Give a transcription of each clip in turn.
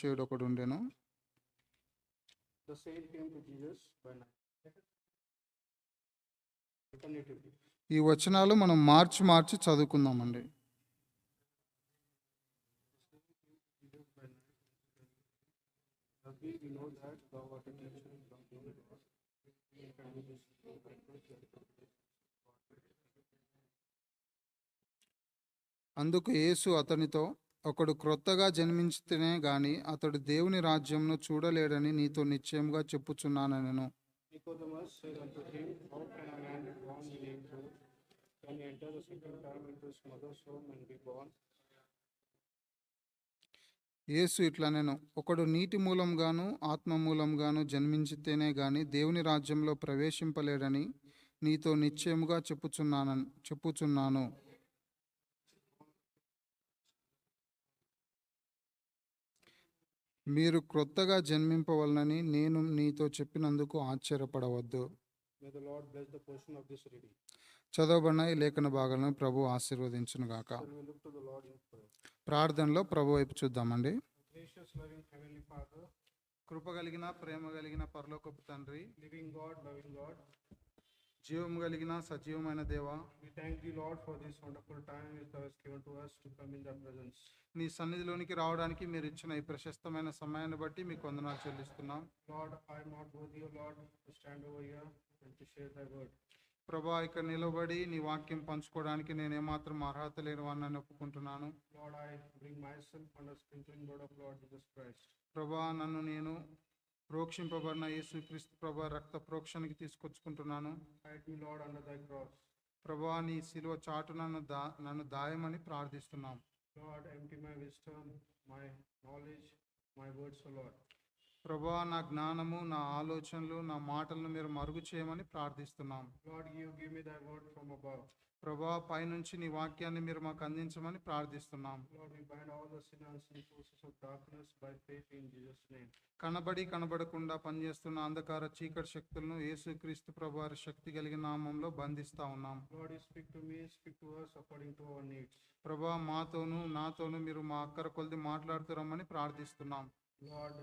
చేయుడు ఒకడు ఉండెను. The saint came to Jesus by night. Alternatively, ఈ వచనాలు మనం మార్చి చదువుకుందామండి. Jesus by night. Rabbi, we know that thou art a teacher from the Lord. Can you just అందుకు యేసు అతనితో, ఒకడు క్రొత్తగా జన్మించితేనే గాని అతడు దేవుని రాజ్యంను చూడలేడని నీతో నిశ్చయముగా చెప్పుచున్నానెను. Nicodemus said unto him, how can a man be born in age old? Can he enter the second time into his mother's womb and be born? యేసు ఇట్లనెను, ఒకడు నీటి మూలంగాను ఆత్మ మూలంగాను జన్మించితేనే గాని దేవుని రాజ్యంలో ప్రవేశింపలేడని నీతో నిశ్చయముగా చెప్పుచున్నాను. మీరు క్రొత్తగా జన్మింపవలనని నేను నీతో చెప్పినందుకు ఆశ్చర్యపడవద్దు. May the Lord bless the portion of this reading. చదవబడిన ఈ లేఖన భాగాలను ప్రభు ఆశీర్వదించునుగాక. Shall we look to the Lord in prayer? ప్రార్థనలో ప్రభు వైపు చూద్దామండి. Gracious, loving Heavenly Father, కృప కలిగిన ప్రేమ కలిగిన పరలోకపు తండ్రి, living God, loving God, జీవము కలిగిన సజీవమైన దేవా, we thank thee, Lord, for this wonderful time which thou hast given to us to come in thy presence. నీ సన్నిధిలోనికి రావడానికి మీరు ఇచ్చిన ఈ ప్రశస్తమైన సమయాన్ని బట్టి మీకు వందనాలు చెల్లిస్తున్నాం. Lord, I am not worthy, O Lord, to stand over here and to share thy word. ప్రభా, ఇక్కడ నిలబడి నీ వాక్యం పంచుకోవడానికి నేను ఏమాత్రం అర్హత లేని వాడిని ఒప్పుకుంటున్నాను. Lord, I bring myself under sprinkling blood of Lord Jesus Christ. ప్రభా, నన్ను నేను ప్రోక్షింపబడిన యేసుక్రీస్తు ప్రభా రక్త ప్రోక్షణకి తీసుకొచ్చుకుంటున్నాను. Hide me, Lord, under thy cross. ప్రభా, నీ శిలువ చాటు నన్ను దాయమని ప్రార్థిస్తున్నాం. Lord, empty my wisdom, my knowledge, my words, O Lord. ప్రభా, నా జ్ఞానము, నా ఆలోచనలు, నా మాటలను మీరు మరుగు చేయమని ప్రార్థిస్తున్నాం. Lord, you give me thy word from above. ప్రభా, పైనుంచి నీ వాక్యాన్ని మీరు మాకు అందించమని ప్రార్థిస్తున్నాం. Lord, we bind all the sin and sin forces of darkness by faith in Jesus' name. కనబడకుండా పనిచేస్తున్న అంధకార చీకటి శక్తులను యేసుక్రీస్తు ప్రభు వారి శక్తి కలిగిన నామంలో బంధిస్తా ఉన్నాం. Lord, you speak to me, speak to us according to our needs. ప్రభా, మాతోను నాతోను మీరు మా అక్కర కొలిది మాట్లాడుతురమ్మని ప్రార్థిస్తున్నాం. Lord,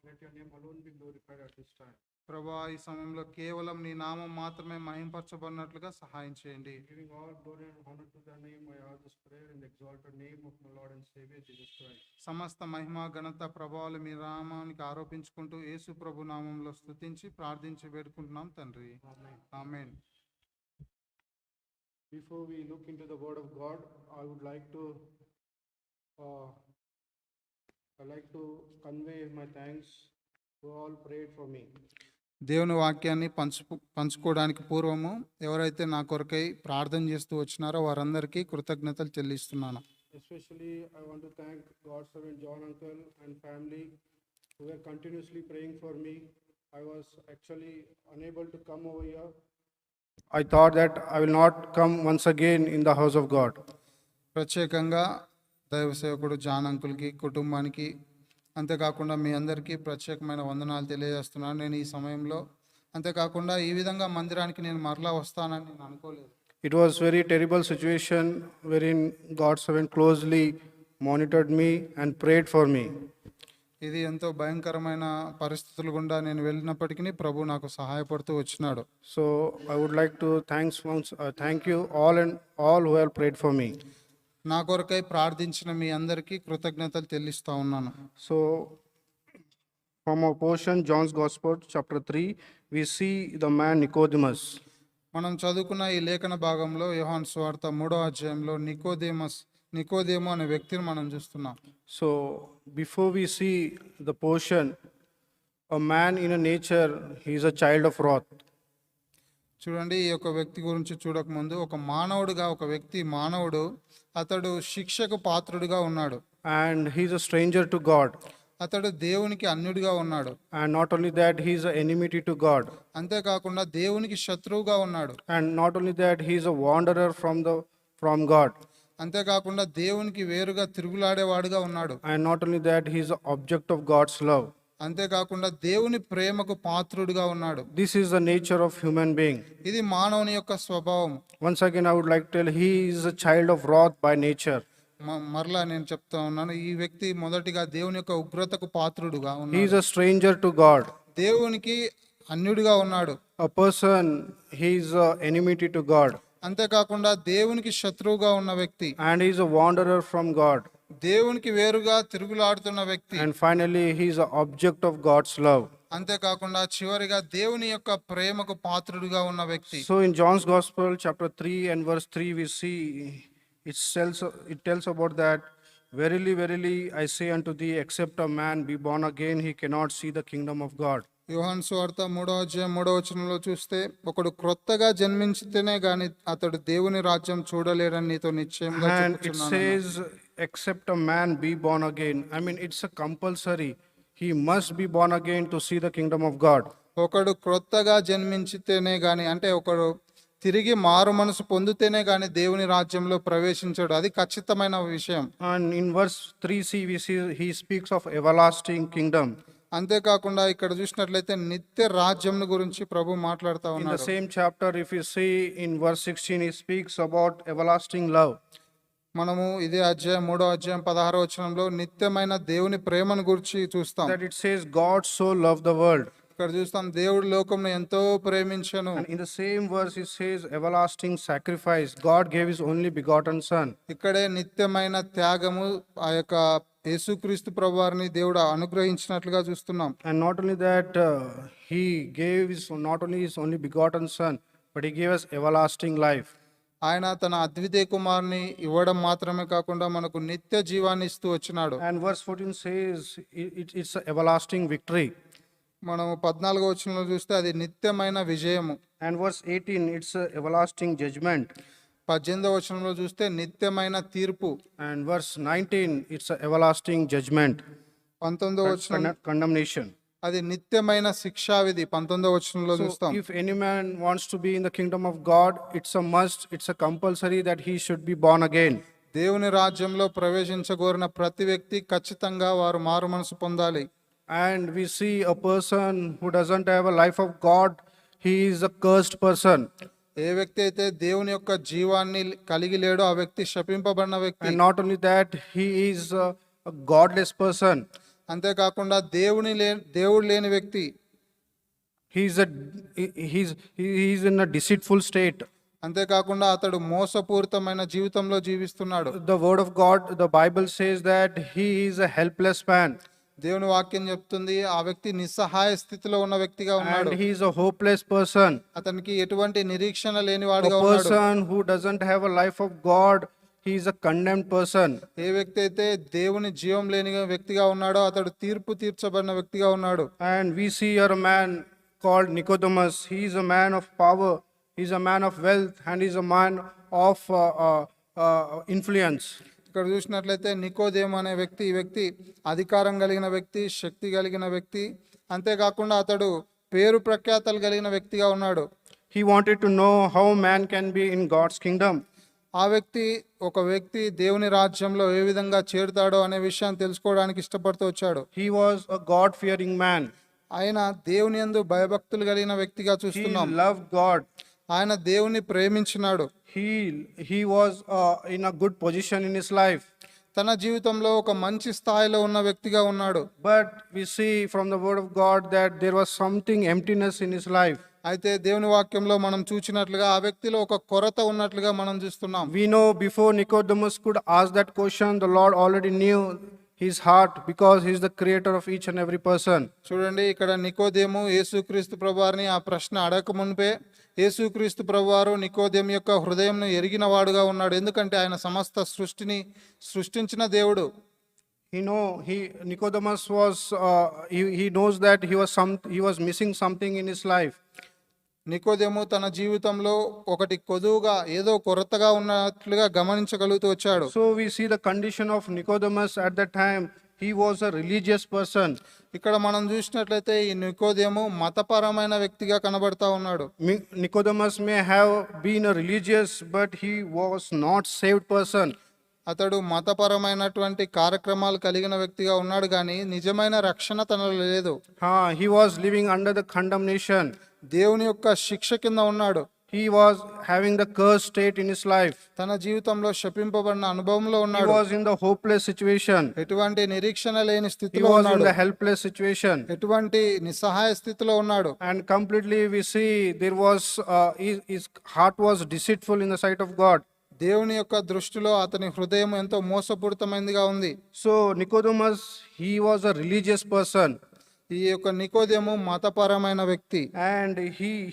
let your name alone be glorified at this time. ప్రభా, ఈ సమయంలో కేవలం నీ నామం మాత్రమే మహింపరచబడినట్లుగా సహాయం చేయండి. Giving all glory and honor to thy name, I ask this prayer in the exalted name of my Lord and Savior Jesus Christ. సమస్త మహిమ ఘనత ప్రభావాలు మీ నామానికి ఆరోపించుకుంటూ యేసు ప్రభు నామంలో స్తుతించి ప్రార్థించి వేడుకుంటున్నాం తండ్రి. Amen. Amen. Before we look into the word of God, I would like to convey my thanks who all prayed for me. దేవుని వాక్యాన్ని పంచుకోవడానికి పూర్వము ఎవరైతే నా కొరకై ప్రార్థన చేస్తూ వచ్చినారో వారందరికీ కృతజ్ఞతలు చెల్లిస్తున్నాను. Especially I want to thank God's servant John uncle and family who were continuously praying for me. I was actually unable to come over here. I thought that I will not come once again in the house of God. ప్రత్యేకంగా దైవ సేవకుడు John అంకుల్కి, కుటుంబానికి, అంతేకాకుండా మీ అందరికీ ప్రత్యేకమైన వందనాలు తెలియజేస్తున్నాను. నేను ఈ సమయంలో అంతేకాకుండా ఈ విధంగా మందిరానికి నేను మరలా వస్తానని నేను అనుకోలేదు. It was very terrible situation wherein God's servant closely monitored me and prayed for me. ఇది ఎంతో భయంకరమైన పరిస్థితులు గుండా నేను వెళ్ళినప్పటికీ ప్రభు నాకు సహాయపడుతూ వచ్చినాడు. So I would like to thank you all who have prayed for me. నా కొరకై ప్రార్థించిన మీ అందరికీ కృతజ్ఞతలు చెల్లిస్తా ఉన్నాను. So from our portion, John's Gospel, chapter 3, we see the man Nicodemus. మనం చదువుకున్న ఈ లేఖన భాగంలో యోహాను సువార్త 3వ అధ్యాయంలో నికోదేము అనే వ్యక్తిని మనం చూస్తున్నాం. So before we see the portion, a man in a nature, he is a child of wrath. చూడండి, ఈ యొక్క వ్యక్తి గురించి చూడకముందు ఒక మానవుడు అతడు శిక్షకు పాత్రుడిగా ఉన్నాడు. And he is a stranger to God. అతడు దేవునికి అన్యుడిగా ఉన్నాడు. And not only that, he is an enmity to God. అంతేకాకుండా దేవునికి శత్రువుగా ఉన్నాడు. And not only that, he is a wanderer from God. అంతేకాకుండా దేవునికి వేరుగా తిరుగులాడేవాడుగా ఉన్నాడు. And not only that, he is the object of God's love. అంతేకాకుండా దేవుని ప్రేమకు పాత్రుడిగా ఉన్నాడు. This is the nature of human being. ఇది మానవుని యొక్క స్వభావం. Once again, I would like to tell he is a child of wrath by nature. మరలా నేను చెప్తా ఉన్నాను, ఈ వ్యక్తి మొదటిగా దేవుని యొక్క ఉగ్రతకు పాత్రుడుగా He ఉన్నాడు. is a stranger to God. దేవునికి అన్యుడిగా ఉన్నాడు. A person, he is a enmity to God. అంతేకాకుండా దేవునికి శత్రువుగా ఉన్న వ్యక్తి, And he is a wanderer from God. దేవునికి వేరుగా తిరుగులాడుతున్న వ్యక్తి, And finally, he is an object of God's love. అంతేకాకుండా చివరిగా దేవుని యొక్క ప్రేమకు పాత్రుడుగా ఉన్న వ్యక్తి. So in John's Gospel, chapter 3 and verse 3, we see it tells about that, verily, verily, I say unto thee, except a man be born again, he cannot see the kingdom of God. యోహాను సువార్త 3:3 చూస్తే, ఒకడు క్రొత్తగా జన్మించితేనే గాని అతడు దేవుని రాజ్యం చూడలేడని నీతో నిశ్చయంగా And it చెప్పుచున్నాను. says, except a man be born again. I mean, it's a compulsory. He must be born again to see the kingdom of God. ఒకడు క్రొత్తగా జన్మించితేనే గాని, అంటే ఒకడు తిరిగి మారు మనసు పొందితేనే గాని దేవుని రాజ్యంలో ప్రవేశించడు. అది ఖచ్చితమైన విషయం. And in verse 3c, we see he speaks of everlasting kingdom. అంతేకాకుండా ఇక్కడ చూసినట్లయితే నిత్య రాజ్యం గురించి ప్రభు మాట్లాడుతూ In the ఉన్నాడు. same chapter, if you see in verse 16, he speaks about everlasting love. మనము ఇదే అధ్యాయం 3:16 నిత్యమైన దేవుని ప్రేమను గురించి చూస్తాం. That it says, God so loved the world. ఇక్కడ చూస్తాం, దేవుడు లోకంను ఎంతో ప్రేమించెను. And in the same verse, it says, everlasting sacrifice. God gave his only begotten Son. ఇక్కడే నిత్యమైన త్యాగము ఆ యొక్క యేసుక్రీస్తు ప్రభువారిని దేవుడు అనుగ్రహించినట్లుగా చూస్తున్నాం. And not only that, he gave not only his only begotten Son, but he gave us everlasting life. ఆయన తన అద్వితీయ కుమారుని ఇవ్వడం మాత్రమే కాకుండా మనకు నిత్య జీవాన్ని ఇస్తూ వచ్చినాడు. And verse 14 says, it's an everlasting victory. మనము 14 చూస్తే అది నిత్యమైన విజయము. And verse 18, it's an everlasting judgment. 18 చూస్తే నిత్యమైన తీర్పు. And verse 19, it's an everlasting judgment. 19 Condemnation. అది నిత్యమైన శిక్షావిధి. 19 చూస్తాం. If any man wants to be in the kingdom of God, it's a must, it's a compulsory that he should be born again. దేవుని రాజ్యంలో ప్రవేశించగోరిన ప్రతి వ్యక్తి ఖచ్చితంగా వారు మారు మనసు పొందాలి. And we see a person who doesn't have a life of God, he is a cursed person. ఏ వ్యక్తి అయితే దేవుని యొక్క జీవాన్ని కలిగి లేడో ఆ వ్యక్తి శపింపబడిన వ్యక్తి. And not only that, he is a godless person. అంతేకాకుండా దేవుడు లేని వ్యక్తి. He's in a deceitful state. అంతేకాకుండా అతడు మోసపూరితమైన జీవితంలో జీవిస్తున్నాడు. The word of God, the Bible says that he is a helpless man. దేవుని వాక్యం చెప్తుంది ఆ వ్యక్తి నిస్సహాయ స్థితిలో ఉన్న వ్యక్తిగా ఉన్నాడు. And he is a hopeless person. అతనికి ఎటువంటి నిరీక్షణ A లేనివాడుగా ఉన్నాడు. person who doesn't have a life of God, he is a condemned person. ఏ వ్యక్తి అయితే దేవుని జీవం లేని వ్యక్తిగా ఉన్నాడో అతడు తీర్పు తీర్చబడిన వ్యక్తిగా ఉన్నాడు. And we see here a man called Nicodemus. He is a man of power, he is a man of wealth, and he is a man of influence. ఇక్కడ చూసినట్లయితే నికోదేము అనే వ్యక్తి, ఈ వ్యక్తి అధికారం కలిగిన వ్యక్తి, శక్తి కలిగిన వ్యక్తి. అంతేకాకుండా అతడు పేరు ప్రఖ్యాతలు కలిగిన వ్యక్తిగా ఉన్నాడు. He wanted to know how man can be in God's kingdom. ఆ వ్యక్తి ఒక వ్యక్తి దేవుని రాజ్యంలో ఏ విధంగా చేరుతాడో అనే విషయాన్ని తెలుసుకోవడానికి ఇష్టపడుతూ వచ్చాడు. He was a God-fearing man. ఆయన దేవుని యందు భయభక్తులు కలిగిన వ్యక్తిగా He చూస్తున్నాం. loved God. ఆయన దేవుని ప్రేమించినాడు. He was in a good position in his life. తన జీవితంలో ఒక మంచి స్థాయిలో ఉన్న వ్యక్తిగా ఉన్నాడు. But we see from the word of God that there was something emptiness in his life. అయితే దేవుని వాక్యంలో మనం చూచినట్లుగా ఆ వ్యక్తిలో ఒక కొరత ఉన్నట్లుగా మనం చూస్తున్నాం. We know before Nicodemus could ask that question, the Lord already knew his heart because he is the creator of each and every person. చూడండి, ఇక్కడ నికోదేము యేసుక్రీస్తు ప్రభువారిని ఆ ప్రశ్న అడగక మునిపే యేసుక్రీస్తు ప్రభువారు నికోదేము యొక్క హృదయంను ఎరిగిన వాడుగా ఉన్నాడు. ఎందుకంటే ఆయన సమస్త సృష్టిని సృష్టించిన దేవుడు. Nicodemus was he knows that he was missing something in his life. నికోదేము తన జీవితంలో ఒకటి కొదువుగా ఏదో కొరతగా ఉన్నట్లుగా గమనించగలుగుతూ వచ్చాడు. So we see the condition of Nicodemus at that time. He was a religious person. ఇక్కడ మనం చూసినట్లయితే ఈ నికోదేము మతపరమైన వ్యక్తిగా కనబడతా ఉన్నాడు. Nicodemus may have been a religious, but he was not saved person. అతడు మతపరమైనటువంటి కార్యక్రమాలు కలిగిన వ్యక్తిగా ఉన్నాడు కానీ నిజమైన రక్షణ తనలో లేదు. He was living under the condemnation. దేవుని యొక్క శిక్ష కింద ఉన్నాడు. he was having the cursed state in his life. తన జీవితంలో శపింపబడిన అనుభవంలో He ఉన్నాడు. was in the hopeless situation. ఎటువంటి నిరీక్షణ లేని He స్థితిలో was in ఉన్నాడు. the helpless situation. ఎటువంటి నిస్సహాయ స్థితిలో ఉన్నాడు. And completely we see there was, his heart was deceitful in the sight of God. దేవుని యొక్క దృష్టిలో అతని హృదయం ఎంతో మోసపూరితమైనదిగా ఉంది. So Nicodemus, he was a religious person. ఈ యొక్క నికోదేము మతపరమైన వ్యక్తి. And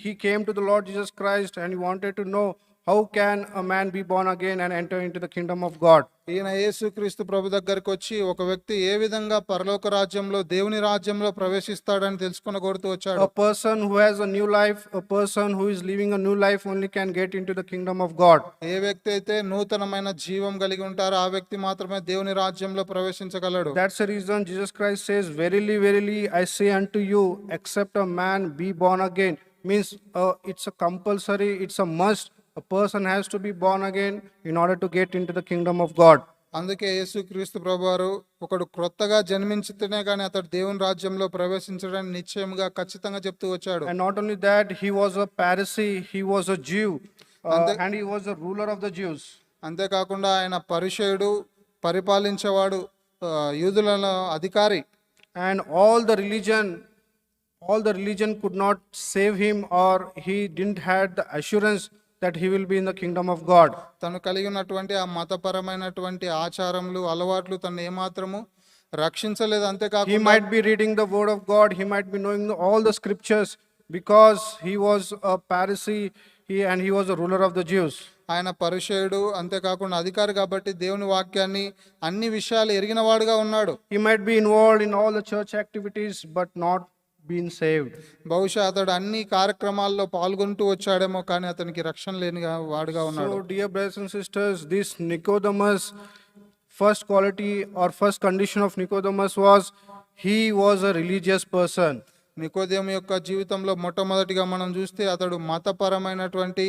he came to the Lord Jesus Christ and he wanted to know how can a man be born again and enter into the kingdom of God. ఈయన యేసుక్రీస్తు ప్రభు దగ్గరికి వచ్చి ఒక వ్యక్తి ఏ విధంగా పరలోక రాజ్యంలో దేవుని రాజ్యంలో ప్రవేశిస్తాడని తెలుసుకొని కోరుతూ వచ్చాడు. A person who has a new life, a person who is living a new life only can get into the kingdom of God. ఏ వ్యక్తి అయితే నూతనమైన జీవం కలిగి ఉంటారో ఆ వ్యక్తి మాత్రమే దేవుని రాజ్యంలో ప్రవేశించగలడు. That's the reason Jesus Christ says, "Verily, verily, I say unto you, except a man be born again," means it's a compulsory, it's a must. A person has to be born again in order to get into the kingdom of God. అందుకే యేసుక్రీస్తు ప్రభువారు ఒకడు క్రొత్తగా జన్మించితేనే కానీ అతడు దేవుని రాజ్యంలో ప్రవేశించడానికి నిశ్చయముగా ఖచ్చితంగా చెప్తూ వచ్చాడు. And not only that, he was a Pharisee, he was a Jew, and he was a ruler of the Jews. అంతేకాకుండా ఆయన పరిచయుడు, పరిపాలించేవాడు, యూదుల అధికారి. And all the religion could not save him, or he didn't had the assurance that he will be in the kingdom of God. తను కలిగి ఉన్నటువంటి ఆ మతపరమైనటువంటి ఆచారములు, అలవాట్లు తను ఏమాత్రము రక్షించలేదు. He అంతేకాకుండా might be reading the word of God, he might be knowing all the scriptures because he was a Pharisee, and he was a ruler of the Jews. ఆయన పరిచయుడు, అంతేకాకుండా అధికారి కాబట్టి దేవుని వాక్యాన్ని అన్ని విషయాలు ఎరిగినవాడుగా ఉన్నాడు. He might be involved in all the church activities but not been saved. బహుశా అతడు అన్ని కార్యక్రమాల్లో పాల్గొంటూ వచ్చాడేమో కానీ అతనికి రక్షణ లేని వాడుగా ఉన్నాడు. So dear brothers and sisters, this Nicodemus, first quality or first condition of Nicodemus was he was a religious person. నికోదేము యొక్క జీవితంలో మొట్టమొదటిగా మనం చూస్తే అతడు మతపరమైనటువంటి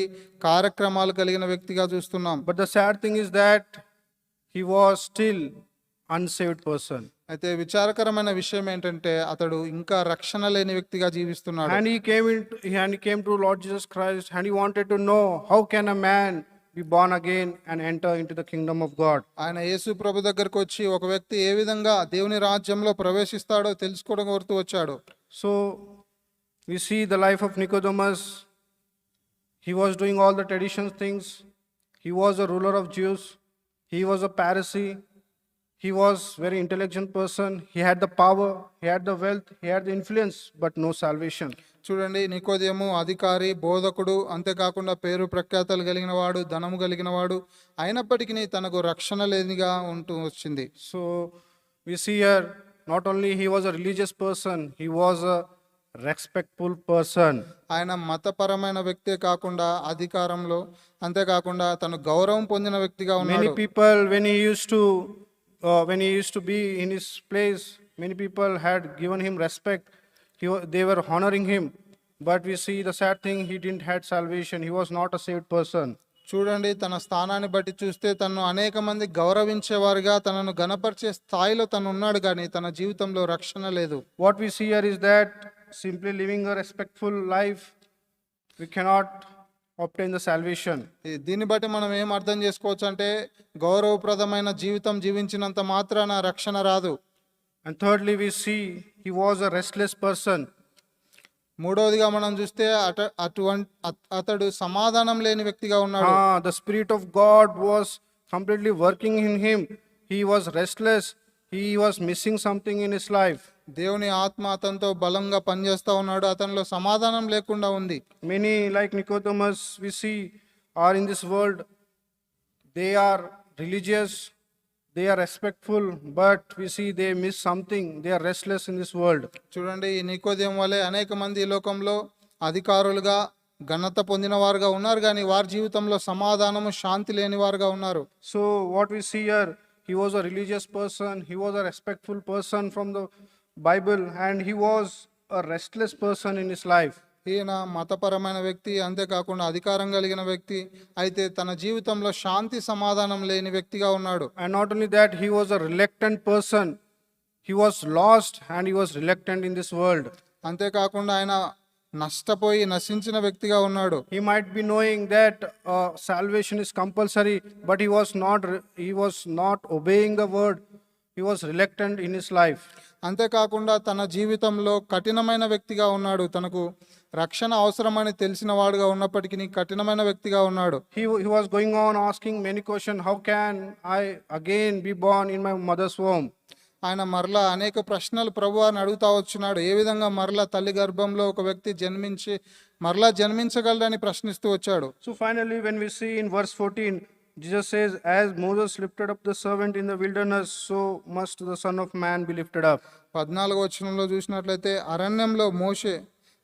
కార్యక్రమాలు కలిగిన వ్యక్తిగా చూస్తున్నాం. But the sad thing is that he was still unsaved person. అయితే విచారకరమైన విషయం ఏంటంటే అతడు ఇంకా రక్షణ లేని వ్యక్తిగా జీవిస్తున్నాడు. And he came to Lord Jesus Christ and he wanted to know how can a man be born again and enter into the kingdom of God. ఆయన యేసు ప్రభు దగ్గరకు వచ్చి ఒక వ్యక్తి ఏ విధంగా దేవుని రాజ్యంలో ప్రవేశిస్తాడో తెలుసుకోవడం కోరుతూ వచ్చాడు. So we see the life of Nicodemus. He was doing all the traditional things. He was a ruler of Jews. He was a Pharisee. He was very intelligent person. He had the power, he had the wealth, he had the influence, but no salvation. చూడండి, నికోదేము అధికారి, బోధకుడు, అంతేకాకుండా పేరు ప్రఖ్యాతలు కలిగిన వాడు, ధనము కలిగిన వాడు, అయినప్పటికీ తనకు రక్షణ లేనిగా ఉంటూ వచ్చింది. So we see here, not only he was a religious person, he was a respectful person. ఆయన మతపరమైన వ్యక్తే కాకుండా అధికారంలో, అంతేకాకుండా తను గౌరవం పొందిన వ్యక్తిగా Many ఉన్నాడు. people, when he used to be in his place, many people had given him respect. They were honoring him. But we see the sad thing, he didn't had salvation. He was not a saved person. చూడండి, తన స్థానాన్ని బట్టి చూస్తే తను అనేక మంది గౌరవించేవారుగా, తనను గణపరిచే స్థాయిలో తను ఉన్నాడు, కానీ తన జీవితంలో రక్షణ లేదు. What we see here is that simply living a respectful life, we cannot obtain the salvation. దీన్ని బట్టి మనం ఏం అర్థం చేసుకోవచ్చు అంటే గౌరవప్రదమైన జీవితం జీవించినంత మాత్రాన రక్షణ రాదు. And thirdly, we see he was a restless person. మూడవదిగా మనం చూస్తే అతడు సమాధానం లేని వ్యక్తిగా ఉన్నాడు. The Spirit of God was completely working in him. He was restless. He was missing something in his life. దేవుని ఆత్మ అతనితో బలంగా పనిచేస్తా ఉన్నాడు, అతనిలో సమాధానం లేకుండా ఉంది. Many like Nicodemus we see are in this world. They are religious, they are respectful, but we see they miss something. They are restless in this world. చూడండి, ఈ నికోదేము వలె అనేక మంది ఈ లోకంలో అధికారులుగా, ఘనత పొందిన వారుగా ఉన్నారు, కానీ వారి జీవితంలో సమాధానము, శాంతి లేని వారుగా ఉన్నారు. So what we see here, he was a religious person, he was a respectful person from the Bible, and he was a restless person in his life. ఈయన మతపరమైన వ్యక్తి, అంతేకాకుండా అధికారం కలిగిన వ్యక్తి, అయితే తన జీవితంలో శాంతి సమాధానం లేని వ్యక్తిగా ఉన్నాడు. And not only that, he was a reluctant person. He was lost and he was reluctant in this world. అంతేకాకుండా ఆయన నష్టపోయి నశించిన వ్యక్తిగా ఉన్నాడు. He might be knowing that salvation is compulsory, but he was not obeying the word. He was reluctant in his life. అంతేకాకుండా తన జీవితంలో కఠినమైన వ్యక్తిగా ఉన్నాడు. తనకు రక్షణ అవసరమని తెలిసిన వాడుగా ఉన్నప్పటికీ కఠినమైన వ్యక్తిగా ఉన్నాడు. He was going on asking many questions. How can I again be born in my mother's womb? ఆయన మరలా అనేక ప్రశ్నలు ప్రభువాని అడుగుతా వచ్చినాడు. ఏ విధంగా మరలా తల్లి గర్భంలో ఒక వ్యక్తి జన్మించి మరలా జన్మించగలడని ప్రశ్నిస్తూ వచ్చాడు. So finally, when we see in verse 14, Jesus says, as Moses lifted up the servant in the wilderness, so must the Son of Man be lifted up. 14వ వచనంలో చూసినట్లయితే అరణ్యంలో మోషే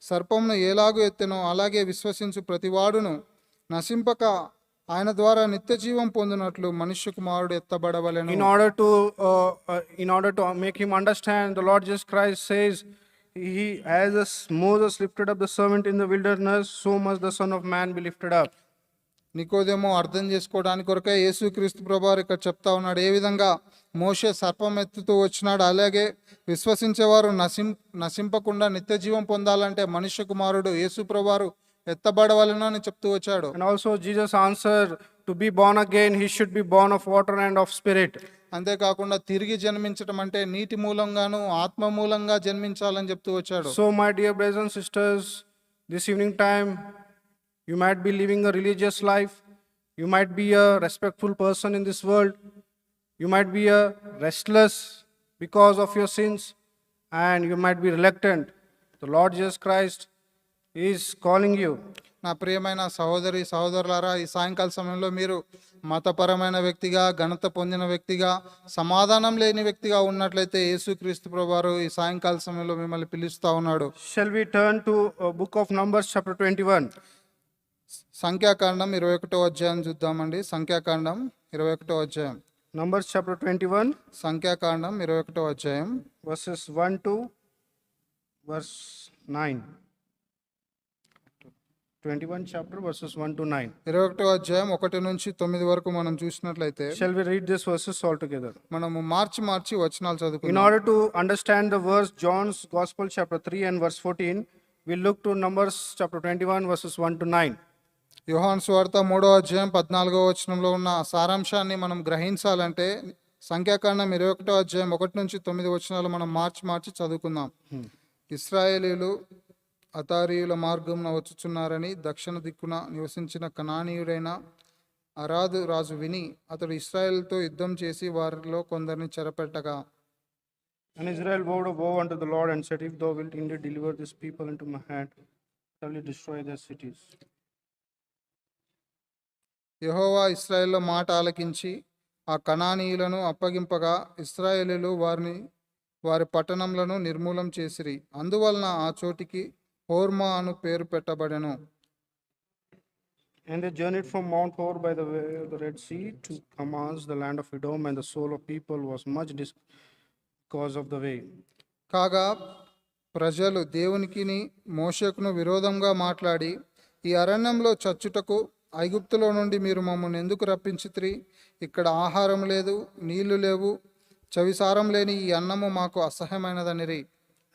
సర్పంను ఎలాగూ ఎత్తెనో అలాగే విశ్వసించు ప్రతివాడును నశింపక ఆయన ద్వారా నిత్య జీవం పొందినట్లు మనుష్య కుమారుడు ఎత్తబడవలెను. In order to make him understand, the Lord Jesus Christ says, Moses lifted up the servant in the wilderness, so must the Son of Man be lifted up. నికోదేమో అర్థం చేసుకోవడానికి కొరకే యేసుక్రీస్తు ప్రభువారు ఇక్కడ చెప్తా ఉన్నాడు. ఏ విధంగా మోషే సర్పం ఎత్తుతూ వచ్చినాడు, అలాగే విశ్వసించేవారు నశింపకుండా నిత్య జీవం పొందాలంటే మనుష్య కుమారుడు యేసు ప్రభువారు ఎత్తబడవలెను అని చెప్తూ వచ్చాడు. And also Jesus answered, to be born again, he should be born of water and of spirit. అంతేకాకుండా తిరిగి జన్మించడం అంటే నీటి మూలంగాను ఆత్మ మూలంగా జన్మించాలని చెప్తూ వచ్చాడు. So my dear brothers and sisters, this evening time, you might be living a religious life. You might be a respectful person in this world. You might be a restless because of your sins, and you might be reluctant. The Lord Jesus Christ is calling you. నా ప్రియమైన సహోదరి సహోదరులారా, ఈ సాయంకాల సమయంలో మీరు మతపరమైన వ్యక్తిగా, ఘనత పొందిన వ్యక్తిగా, సమాధానం లేని వ్యక్తిగా ఉన్నట్లయితే యేసుక్రీస్తు ప్రభువారు ఈ సాయంకాల సమయంలో మిమ్మల్ని పిలుస్తా ఉన్నాడు. Shall we turn to book of Numbers chapter 21? సంఖ్యాకాండం 21వ అధ్యాయం చూద్దామండి. సంఖ్యాకాండం 21వ అధ్యాయం. Numbers chapter 21, సంఖ్యాకాండం 21వ అధ్యాయం verses 1 to verse 9. 21 chapter verses 1 to 9. 21వ అధ్యాయం 1 నుంచి 9 వరకు మనం చూసినట్లయితే Shall we read these verses all together? మనము మార్చి వచనాలు In చదువుకుందాం. order to understand the verse John's Gospel chapter 3 and verse 14, we look to Numbers chapter 21 verses 1 to 9. యోహాను సువార్త 3వ అధ్యాయం 14వ వచనంలో ఉన్న సారాంశాన్ని మనం గ్రహించాలంటే సంఖ్యాకాండం 21వ అధ్యాయం 1 నుంచి 9 వచనాలు మనం మార్చి చదువుకుందాం. ఇశ్రాయేలీయులు అతారీయుల మార్గంన వచ్చుచున్నారని దక్షిణ దిక్కున నివసించిన కనానీయుడైన అరాదు రాజు విని అతడు ఇశ్రాయేలుతో యుద్ధం చేసి వారిలో కొందరిని చెరపెట్టగా, And Israel vowed a vow unto the Lord and said, if thou wilt indeed deliver this people into my hand, I will destroy their cities. యెహోవా ఇశ్రాయేలు మాట ఆలకించి ఆ కనానీయులను అప్పగింపగా ఇశ్రాయేలీయులు వారి పట్టణములను నిర్మూలం చేసిరి. అందువలన ఆ చోటికి హోర్మా అను పేరు పెట్టబడెను. And they journeyed from Mount Hor by the way of the Red Sea to Hamas, the land of Edom, and the soul of people was much because of the way. కాగా ప్రజలు దేవునికిని మోషేకును విరోధంగా మాట్లాడి, ఈ అరణ్యంలో చచ్చుటకు ఐగుప్తులో నుండి మీరు మమ్మల్ని ఎందుకు రప్పించితిరి? ఇక్కడ ఆహారం లేదు, నీళ్లు లేవు, చవిసారం లేని ఈ అన్నము మాకు అసహ్యమైనదనిరి.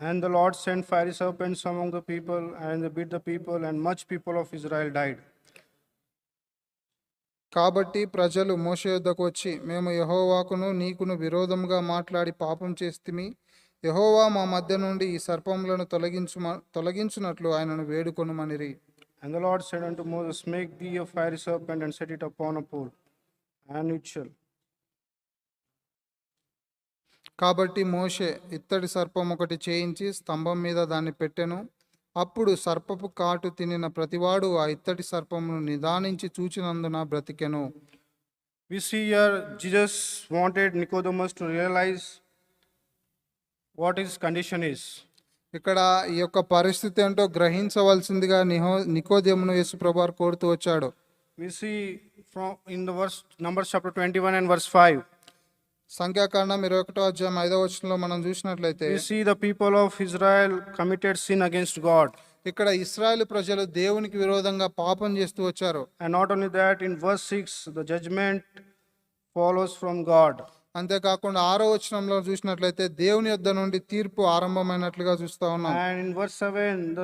And the Lord sent fiery serpents among the people, and they bit the people, and much people of Israel died. కాబట్టి ప్రజలు మోషే యొద్దకు వచ్చి, మేము యెహోవాకును నీకును విరోధముగా మాట్లాడి పాపం చేస్తిమి. యెహోవా మా మధ్య నుండి ఈ సర్పములను తొలగించునట్లు ఆయనను వేడుకొనుమనిరి. And the Lord said unto Moses, make thee a fiery serpent, and set it upon a pole, and it shall. కాబట్టి మోషే ఇత్తడి సర్పం ఒకటి చేయించి స్తంభం మీద దాన్ని పెట్టెను. అప్పుడు సర్పపు కాటు తినిన ప్రతివాడు ఆ ఇత్తడి సర్పమును నిదానించి చూచినందున బ్రతికెను. We see here Jesus wanted Nicodemus to realize what his condition is. ఇక్కడ ఈ యొక్క పరిస్థితి ఏంటో గ్రహించవలసిందిగా నికోదేమును యేసు ప్రభువారు కోరుతూ వచ్చాడు. We see from in the verse Numbers chapter 21 and verse 5. సంఖ్యాకాండం 21వ అధ్యాయం 5వ వచనంలో మనం చూసినట్లయితే We see the people of Israel committed sin against God. ఇక్కడ ఇశ్రాయేలు ప్రజలు దేవునికి విరోధంగా పాపం చేస్తూ వచ్చారు. And not only that, in verse 6, the judgment follows from God. అంతేకాకుండా 6వ వచనంలో చూసినట్లయితే దేవుని యొద్ద నుండి తీర్పు ఆరంభమైనట్లుగా చూస్తా ఉన్నాం. And in verse 7,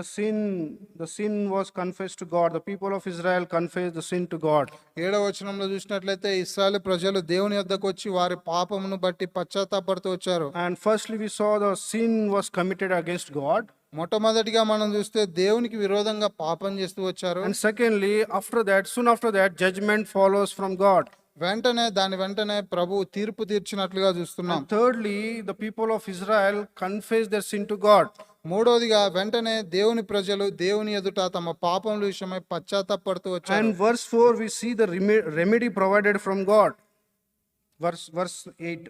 the sin was confessed to God. The people of Israel confessed the sin to God. 7వ వచనంలో చూసినట్లయితే ఇశ్రాయేలు ప్రజలు దేవుని యొద్దకు వచ్చి వారి పాపమును బట్టి పశ్చాత్తాపడుతూ వచ్చారు. And firstly, we saw the sin was committed against God. మొట్టమొదటిగా మనం చూస్తే దేవునికి విరోధంగా పాపం చేస్తూ వచ్చారు. And secondly, soon after that, judgment follows from God. దాని వెంటనే ప్రభు తీర్పు తీర్చినట్లుగా చూస్తున్నాం. And thirdly, the people of Israel confessed their sin to God. మూడోదిగా వెంటనే దేవుని ప్రజలు దేవుని ఎదుట తమ పాపముల విషయమై పశ్చాత్తాపడుతూ వచ్చారు. And verse 4, we see the remedy provided from God. Verse 8.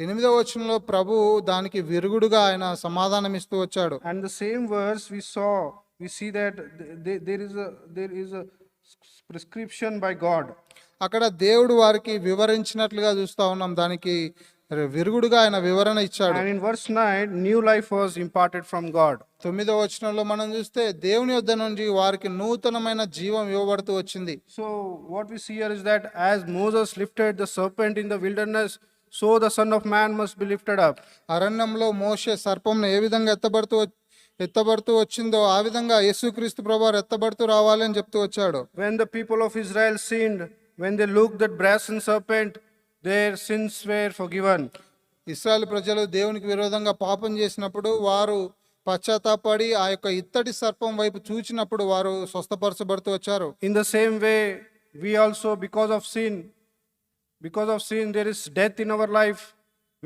8వ వచనంలో ప్రభు దానికి విరుగుడుగా ఆయన సమాధానం ఇస్తూ వచ్చాడు. And the same verse we see that there is a prescription by God. అక్కడ దేవుడు వారికి వివరించినట్లుగా చూస్తా ఉన్నాం. దానికి విరుగుడుగా ఆయన వివరణ ఇచ్చాడు. And in verse 9, new life was imparted from God. 9వ వచనంలో మనం చూస్తే దేవుని యొద్ద నుండి వారికి నూతనమైన జీవం ఇవ్వబడుతూ వచ్చింది. So what we see here is that as Moses lifted the serpent in the wilderness, so the Son of Man must be lifted up. అరణ్యంలో మోషే సర్పంను ఏ విధంగా ఎత్తబడుతూ వచ్చిందో ఆ విధంగా యేసుక్రీస్తు ప్రభువారు ఎత్తబడుతూ రావాలి అని చెప్తూ వచ్చాడు. When the people of Israel sinned, when they looked at brazen serpent, their sins were forgiven. ఇశ్రాయేలు ప్రజలు దేవునికి విరోధంగా పాపం చేసినప్పుడు వారు పశ్చాత్తాపడి ఆ యొక్క ఇత్తడి సర్పం వైపు చూచినప్పుడు వారు స్వస్థపరచబడుతూ వచ్చారు. In the same way, we also, because of sin, there is death in our life.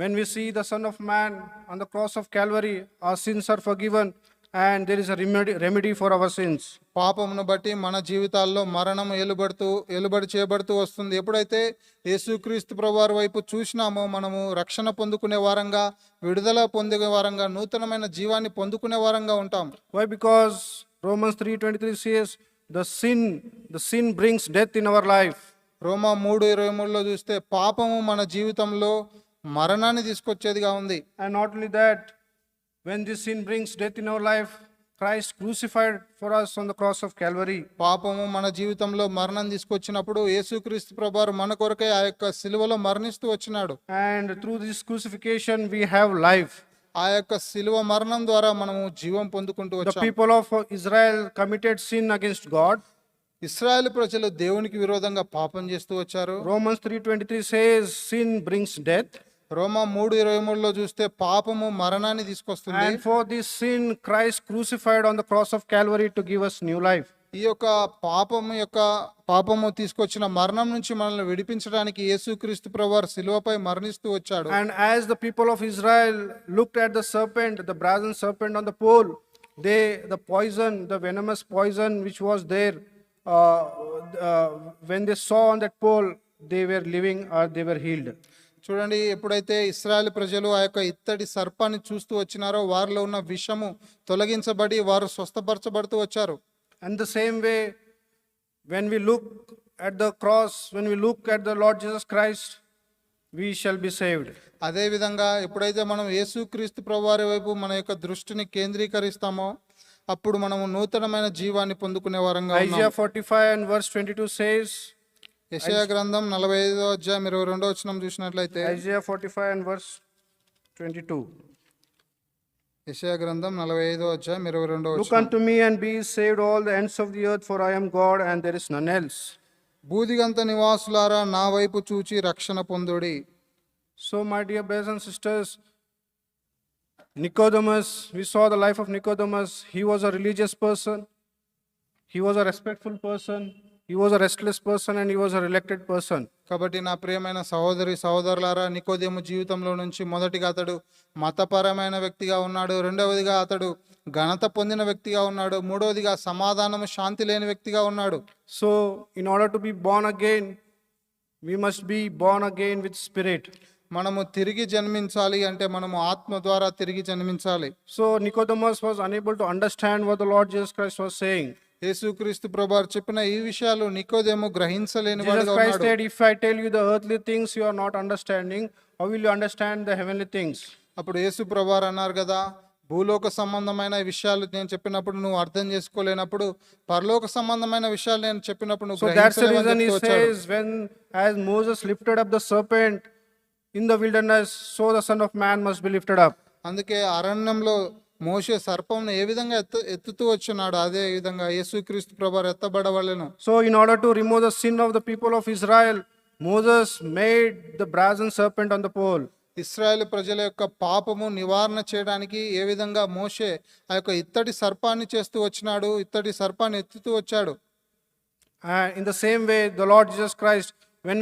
When we see the Son of Man on the cross of Calvary, our sins are forgiven and there is a remedy for our sins. పాపమును బట్టి మన జీవితాల్లో మరణం ఏలుబడి చేయబడుతూ వస్తుంది. ఎప్పుడైతే యేసుక్రీస్తు ప్రభువారి వైపు చూసినామో మనము రక్షణ పొందుకునే వారంగా, విడుదల పొందే వారంగా, నూతనమైన జీవాన్ని పొందుకునే వారంగా ఉంటాం. Why? Because Romans 3:23 says the sin brings death in our life. రోమా 3:23లో చూస్తే పాపము మన జీవితంలో మరణాన్ని తీసుకొచ్చేదిగా ఉంది. And not only that, when this sin brings death in our life, Christ crucified for us on the cross of Calvary. పాపము మన జీవితంలో మరణం తీసుకొచ్చినప్పుడు యేసుక్రీస్తు ప్రభువారు మన కొరకై ఆ యొక్క సిలువలో మరణిస్తూ వచ్చినాడు. And through this crucifixion we have life. ఆ యొక్క సిలువ మరణం ద్వారా మనము జీవం పొందుకుంటూ The వచ్చాం. people of Israel committed sin against God. ఇశ్రాయేలు ప్రజలు దేవునికి విరోధంగా పాపం చేస్తూ వచ్చారు. Romans 3:23 says sin brings death. రోమా 3:23లో చూస్తే పాపము మరణాన్ని తీసుకొస్తుంది. And for this sin Christ crucified on the cross of Calvary to give us new life. ఈ యొక్క పాపము తీసుకొచ్చిన మరణం నుంచి మనల్ని విడిపించడానికి యేసుక్రీస్తు ప్రభువారు సిలువపై మరణిస్తూ వచ్చాడు. And as the people of Israel looked at the serpent, the brazen serpent on the pole, the venomous poison which was there, when they saw on that pole, they were living or they were healed. చూడండి, ఎప్పుడైతే ఇశ్రాయేలు ప్రజలు ఆ యొక్క ఇత్తడి సర్పాన్ని చూస్తూ వచ్చినారో వారిలో ఉన్న విషము తొలగించబడి వారు స్వస్థపరచబడుతూ వచ్చారు. And the same way, when we look at the cross, when we look at the Lord Jesus Christ, we shall be saved. అదే విధంగా ఎప్పుడైతే మనం యేసుక్రీస్తు ప్రభువారి వైపు మన యొక్క దృష్టిని కేంద్రీకరిస్తామో అప్పుడు మనము నూతనమైన జీవాన్ని పొందుకునే వారంగా ఉన్నాం. Isaiah 45 and verse 22 says, యెషయా గ్రంథం 45వ అధ్యాయం 22వ వచనం చూసినట్లయితే, Isaiah 45 and verse 22. యెషయా గ్రంథం 45వ అధ్యాయం 22వ Look వచనం, unto me and be saved all the ends of the earth, for I am God and there is none else. భూదిగంత నివాసులారా నా వైపు చూచి రక్షణ పొందుడి. So my dear brothers and sisters, Nicodemus, we saw the life of Nicodemus. He was a religious person, he was a respectful person, he was a restless person, and he was a elected person. కాబట్టి నా ప్రియమైన సహోదరులారా, నికోదేము జీవితంలో నుంచి మొదటిగా అతడు మతపరమైన వ్యక్తిగా ఉన్నాడు, రెండవదిగా అతడు ఘనత పొందిన వ్యక్తిగా ఉన్నాడు, మూడవదిగా సమాధానము శాంతి లేని వ్యక్తిగా ఉన్నాడు. So in order to be born again, we must be born again with spirit. మనము తిరిగి జన్మించాలి అంటే మనము ఆత్మ ద్వారా తిరిగి జన్మించాలి. So Nicodemus was unable to understand what the Lord Jesus Christ was saying. యేసుక్రీస్తు ప్రభువారు చెప్పిన ఈ విషయాలు నికోదేము గ్రహించలేని Jesus వాడుగా Christ ఉన్నాడు. said, if I tell you the earthly things you are not understanding, how will you understand the heavenly things? అప్పుడు యేసు ప్రభువారు అన్నారు కదా, భూలోక సంబంధమైన విషయాలు నేను చెప్పినప్పుడు నువ్వు అర్థం చేసుకోలేనప్పుడు పరలోక సంబంధమైన విషయాలు నేను చెప్పినప్పుడు నువ్వు So that's the గ్రహించలేవని reason he చెప్తూ వచ్చాడు. says, when as Moses lifted up the serpent in the wilderness, so the Son of Man must be lifted up. అందుకే అరణ్యంలో మోషే సర్పంను ఏ విధంగా ఎత్తుతూ వచ్చున్నాడు, అదే విధంగా యేసుక్రీస్తు ప్రభువారు ఎత్తబడవలెను. So, in order to remove the sin of the people of Israel, Moses made the brazen serpent on the pole. ఇశ్రాయేలు ప్రజల యొక్క పాపము నివారణ చేయడానికి ఏ విధంగా మోషే ఆ యొక్క ఇత్తడి సర్పాన్ని చేస్తూ వచ్చినాడు, ఇత్తడి సర్పాన్ని ఎత్తుతూ వచ్చాడు. In the same way, the Lord Jesus Christ, when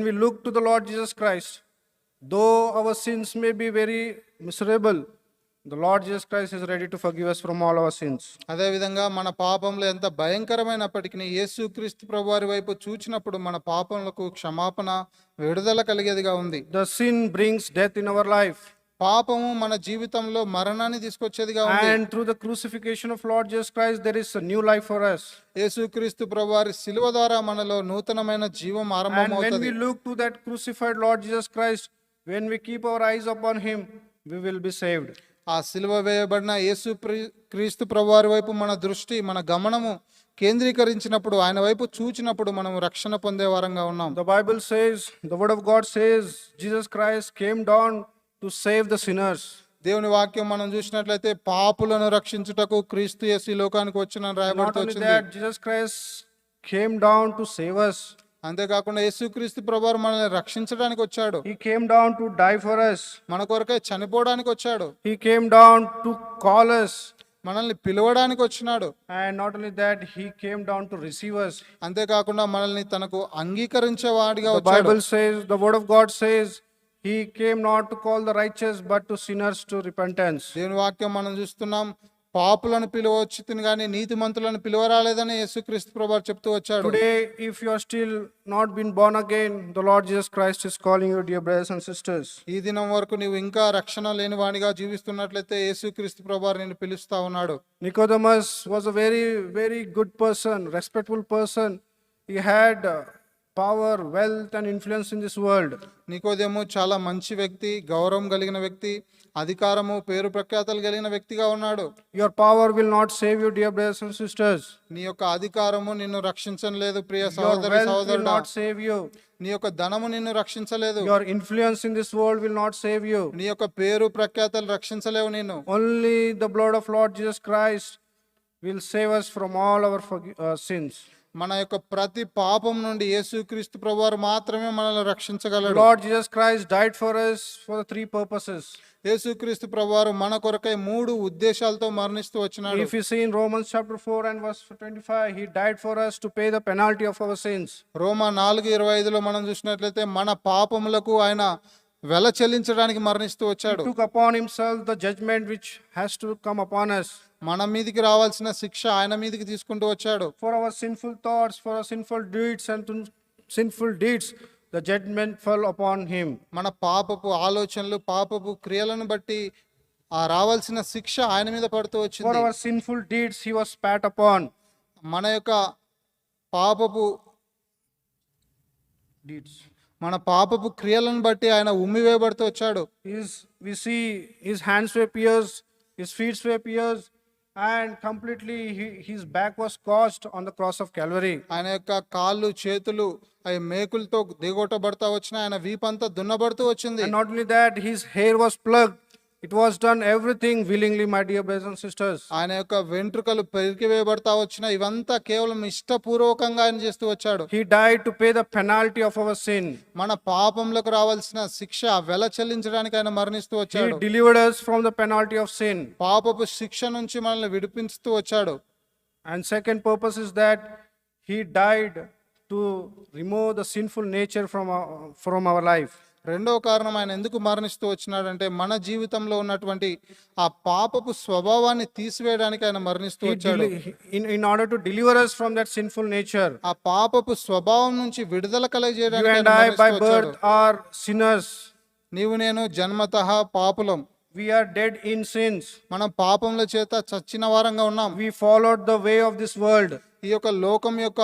we look to the Lord Jesus Christ, though our sins may be very miserable, the Lord Jesus Christ is ready to forgive us from all our sins. అదే విధంగా మన పాపంలో ఎంత భయంకరమైనప్పటికీ యేసుక్రీస్తు ప్రభువారి వైపు చూచినప్పుడు మన పాపములకు క్షమాపణ, విడుదల కలిగేదిగా ఉంది. The sin brings death in our life. పాపము మన జీవితంలో మరణాన్ని తీసుకొచ్చేదిగా ఉంది. And through the crucifixion of Lord Jesus Christ, there is a new life for us. యేసుక్రీస్తు ప్రభువారి శిలువ ద్వారా మనలో నూతనమైన జీవం And when ఆరంభమవుతుంది. we look to that crucified Lord Jesus Christ, when we keep our eyes upon Him, we will be saved. ఆ శిలువ వేయబడిన క్రీస్తు ప్రభువారి వైపు మన దృష్టి, మన గమనము కేంద్రీకరించినప్పుడు, ఆయన వైపు చూచినప్పుడు మనం రక్షణ పొందే వారంగా ఉన్నాం. The Bible says, the Word of God says, Jesus Christ came down to save the sinners. దేవుని వాక్యం మనం చూసినట్లయితే పాపులను రక్షించుటకు క్రీస్తు యేసు ఈ లోకానికి వచ్చిన Not రాయబడుతూ only వచ్చింది. that, Jesus Christ came down to save us. అంతేకాకుండా యేసుక్రీస్తు ప్రభువారు మనల్ని రక్షించడానికి వచ్చాడు, He came down to die for us. మన కొరకై చనిపోవడానికి వచ్చాడు, He came down to call us. మనల్ని పిలవడానికి వచ్చినాడు. And not only that, He came down to receive us. అంతేకాకుండా మనల్ని తనకు అంగీకరించేవాడిగా The వచ్చాడు. Bible says, the Word of God says, He came not to call the righteous, but to sinners to repentance. దేవుని వాక్యం మనం చూస్తున్నాం, పాపులను పిలువచ్చుతుంది కానీ నీతిమంతులను పిలువరాలేదని యేసుక్రీస్తు ప్రభువారు చెప్తూ వచ్చాడు. Today, if you are still not been born again, the Lord Jesus Christ is calling you, dear brothers and sisters. ఈ దినం వరకు నీవు ఇంకా రక్షణ లేని వాడిగా జీవిస్తున్నట్లయితే యేసుక్రీస్తు ప్రభువారు నిన్ను పిలుస్తా ఉన్నాడు. Nicodemus was a very, very good person, respectful person. He had power, wealth, and influence in this world. నికోదేము చాలా మంచి వ్యక్తి, గౌరవం కలిగిన వ్యక్తి, అధికారము, పేరు ప్రఖ్యాతలు కలిగిన వ్యక్తిగా ఉన్నాడు. Your power will not save you, dear brothers and sisters. నీ యొక్క అధికారము నిన్ను రక్షించలేదు ప్రియ Your సహోదరి wealth will సహోదరుడా. not save you. నీ యొక్క ధనము నిన్ను రక్షించలేదు. Your influence in this world will not save you. నీ యొక్క పేరు ప్రఖ్యాతలు రక్షించలేవు నిన్ను. Only the blood of Lord Jesus Christ will save us from all our sins. మన యొక్క ప్రతి పాపం నుండి యేసుక్రీస్తు ప్రభువారు మాత్రమే మనల్ని రక్షించగలడు. Lord Jesus Christ died for us for the three purposes. యేసుక్రీస్తు ప్రభువారు మన కొరకై 3 ఉద్దేశాలతో మరణిస్తూ వచ్చినాడు. If you see in Romans chapter 4 and verse 25, He died for us to pay the penalty of our sins. రోమా 4:25లో మనం చూసినట్లయితే మన పాపములకు ఆయన వెల చెల్లించడానికి మరణిస్తూ వచ్చాడు. He took upon Himself the judgment which has to come upon us. మన మీదికి రావాల్సిన శిక్ష ఆయన మీదికి తీసుకుంటూ వచ్చాడు. For our sinful thoughts, for our sinful deeds and sinful deeds, the judgment fell upon Him. మన పాపపు ఆలోచనలు, పాపపు క్రియలను బట్టి ఆ రావాల్సిన శిక్ష ఆయన మీద పడుతూ For వచ్చింది. our sinful deeds, He was spat upon. మన యొక్క పాపపు Deeds. మన పాపపు క్రియలను బట్టి ఆయన ఉమ్మివేయబడుతూ వచ్చాడు. We see His hands were pierced, His feet were pierced, and completely His back was scorched on the cross of Calvary. ఆయన యొక్క కాళ్ళు, చేతులు అవి మేకులతో దిగొట్టబడతా వచ్చిన, ఆయన వీపంతా దున్నబడుతూ వచ్చింది. And not only that, His hair was plucked. It was done everything willingly, my dear brothers and sisters. ఆయన యొక్క వెంట్రుకలు పెరికివేయబడతా వచ్చిన, ఇవంతా కేవలం ఇష్టపూర్వకంగా ఆయన చేస్తూ వచ్చాడు. He died to pay the penalty of our sin. మన పాపంలకు రావాల్సిన శిక్ష వెల చెల్లించడానికి ఆయన మరణిస్తూ He వచ్చాడు. delivered us from the penalty of sin. పాపపు శిక్ష నుంచి మనల్ని విడిపిస్తూ వచ్చాడు. And second purpose is that He died to remove the sinful nature from our life. రెండవ కారణం ఆయన ఎందుకు మరణిస్తూ వచ్చినాడంటే మన జీవితంలో ఉన్నటువంటి ఆ పాపపు స్వభావాన్ని తీసివేయడానికి ఆయన మరణిస్తూ వచ్చాడు. In order to deliver us from that sinful nature. ఆ పాపపు స్వభావం నుంచి విడుదల You కలగజేయడానికి and ఆయన I by మరణిస్తూ వచ్చాడు. birth are sinners. నీవు నేను జన్మతః పాపులం. We are dead in sins. మనం పాపముల చేత చచ్చిన వారంగా ఉన్నాం. We followed the way of this world. ఈ యొక్క లోకం యొక్క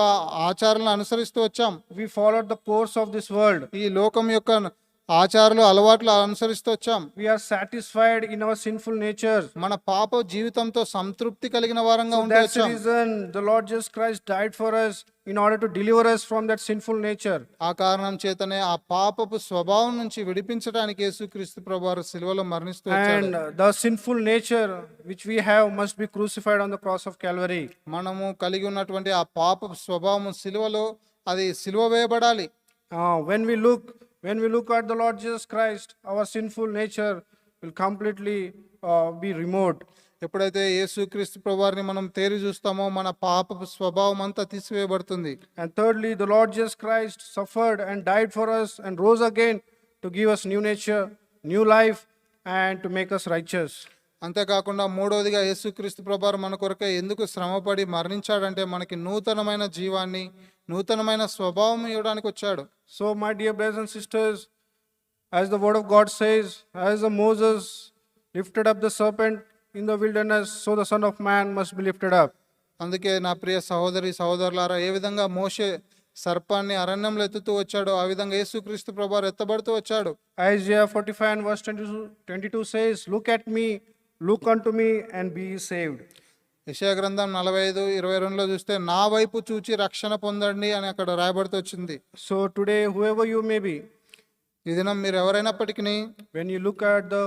ఆచారాలను అనుసరిస్తూ వచ్చాం. We followed the course of this world. ఈ లోకం యొక్క ఆచారాలు అలవాట్లు అనుసరిస్తూ వచ్చాం. We are satisfied in our sinful nature. మన పాప జీవితంతో సంతృప్తి కలిగిన వారంగా So ఉంటూ that's the వచ్చాం. reason the Lord Jesus Christ died for us in order to deliver us from that sinful nature. ఆ కారణం చేతనే ఆ పాపపు స్వభావం నుంచి విడిపించడానికి యేసుక్రీస్తు ప్రభువారు సిలువలో మరణిస్తూ వచ్చాడు. And the sinful nature which we have must be crucified on the cross of Calvary. మనము కలిగి ఉన్నటువంటి ఆ పాపపు స్వభావం సిలువలో అది సిలువ వేయబడాలి. When we look at the Lord Jesus Christ, our sinful nature will completely be removed. ఎప్పుడైతే యేసుక్రీస్తు ప్రభువారిని మనం తేరి చూస్తామో మన పాపపు స్వభావం అంతా తీసివేయబడుతుంది. And thirdly, the Lord Jesus Christ suffered and died for us and rose again to give us new nature, new life, and to make us righteous. అంతేకాకుండా మూడవదిగా యేసుక్రీస్తు ప్రభువారు మన కొరకే ఎందుకు శ్రమపడి మరణించాడంటే మనకి నూతనమైన జీవాన్ని, నూతనమైన స్వభావం ఇవ్వడానికి వచ్చాడు. So, my dear brothers and sisters, as the word of God says, as the Moses lifted up the serpent in the wilderness, so the Son of Man must be lifted up. అందుకే నా ప్రియ సహోదరి సహోదరులారా, ఏ విధంగా మోషే సర్పాన్ని అరణ్యంలో ఎత్తుతూ వచ్చాడో ఆ విధంగా యేసుక్రీస్తు ప్రభువారు ఎత్తబడుతూ వచ్చాడు. Isaiah 45 and verse 22 says, "Look at me, look unto me, and be ye saved." యెషయా గ్రంథం 45:22లో చూస్తే నా వైపు చూచి రక్షణ పొందండి అని అక్కడ రాయబడుతూ వచ్చింది. So today, whoever you may be, ఈ దినం మీరు ఎవరైనప్పటికీ when you look at the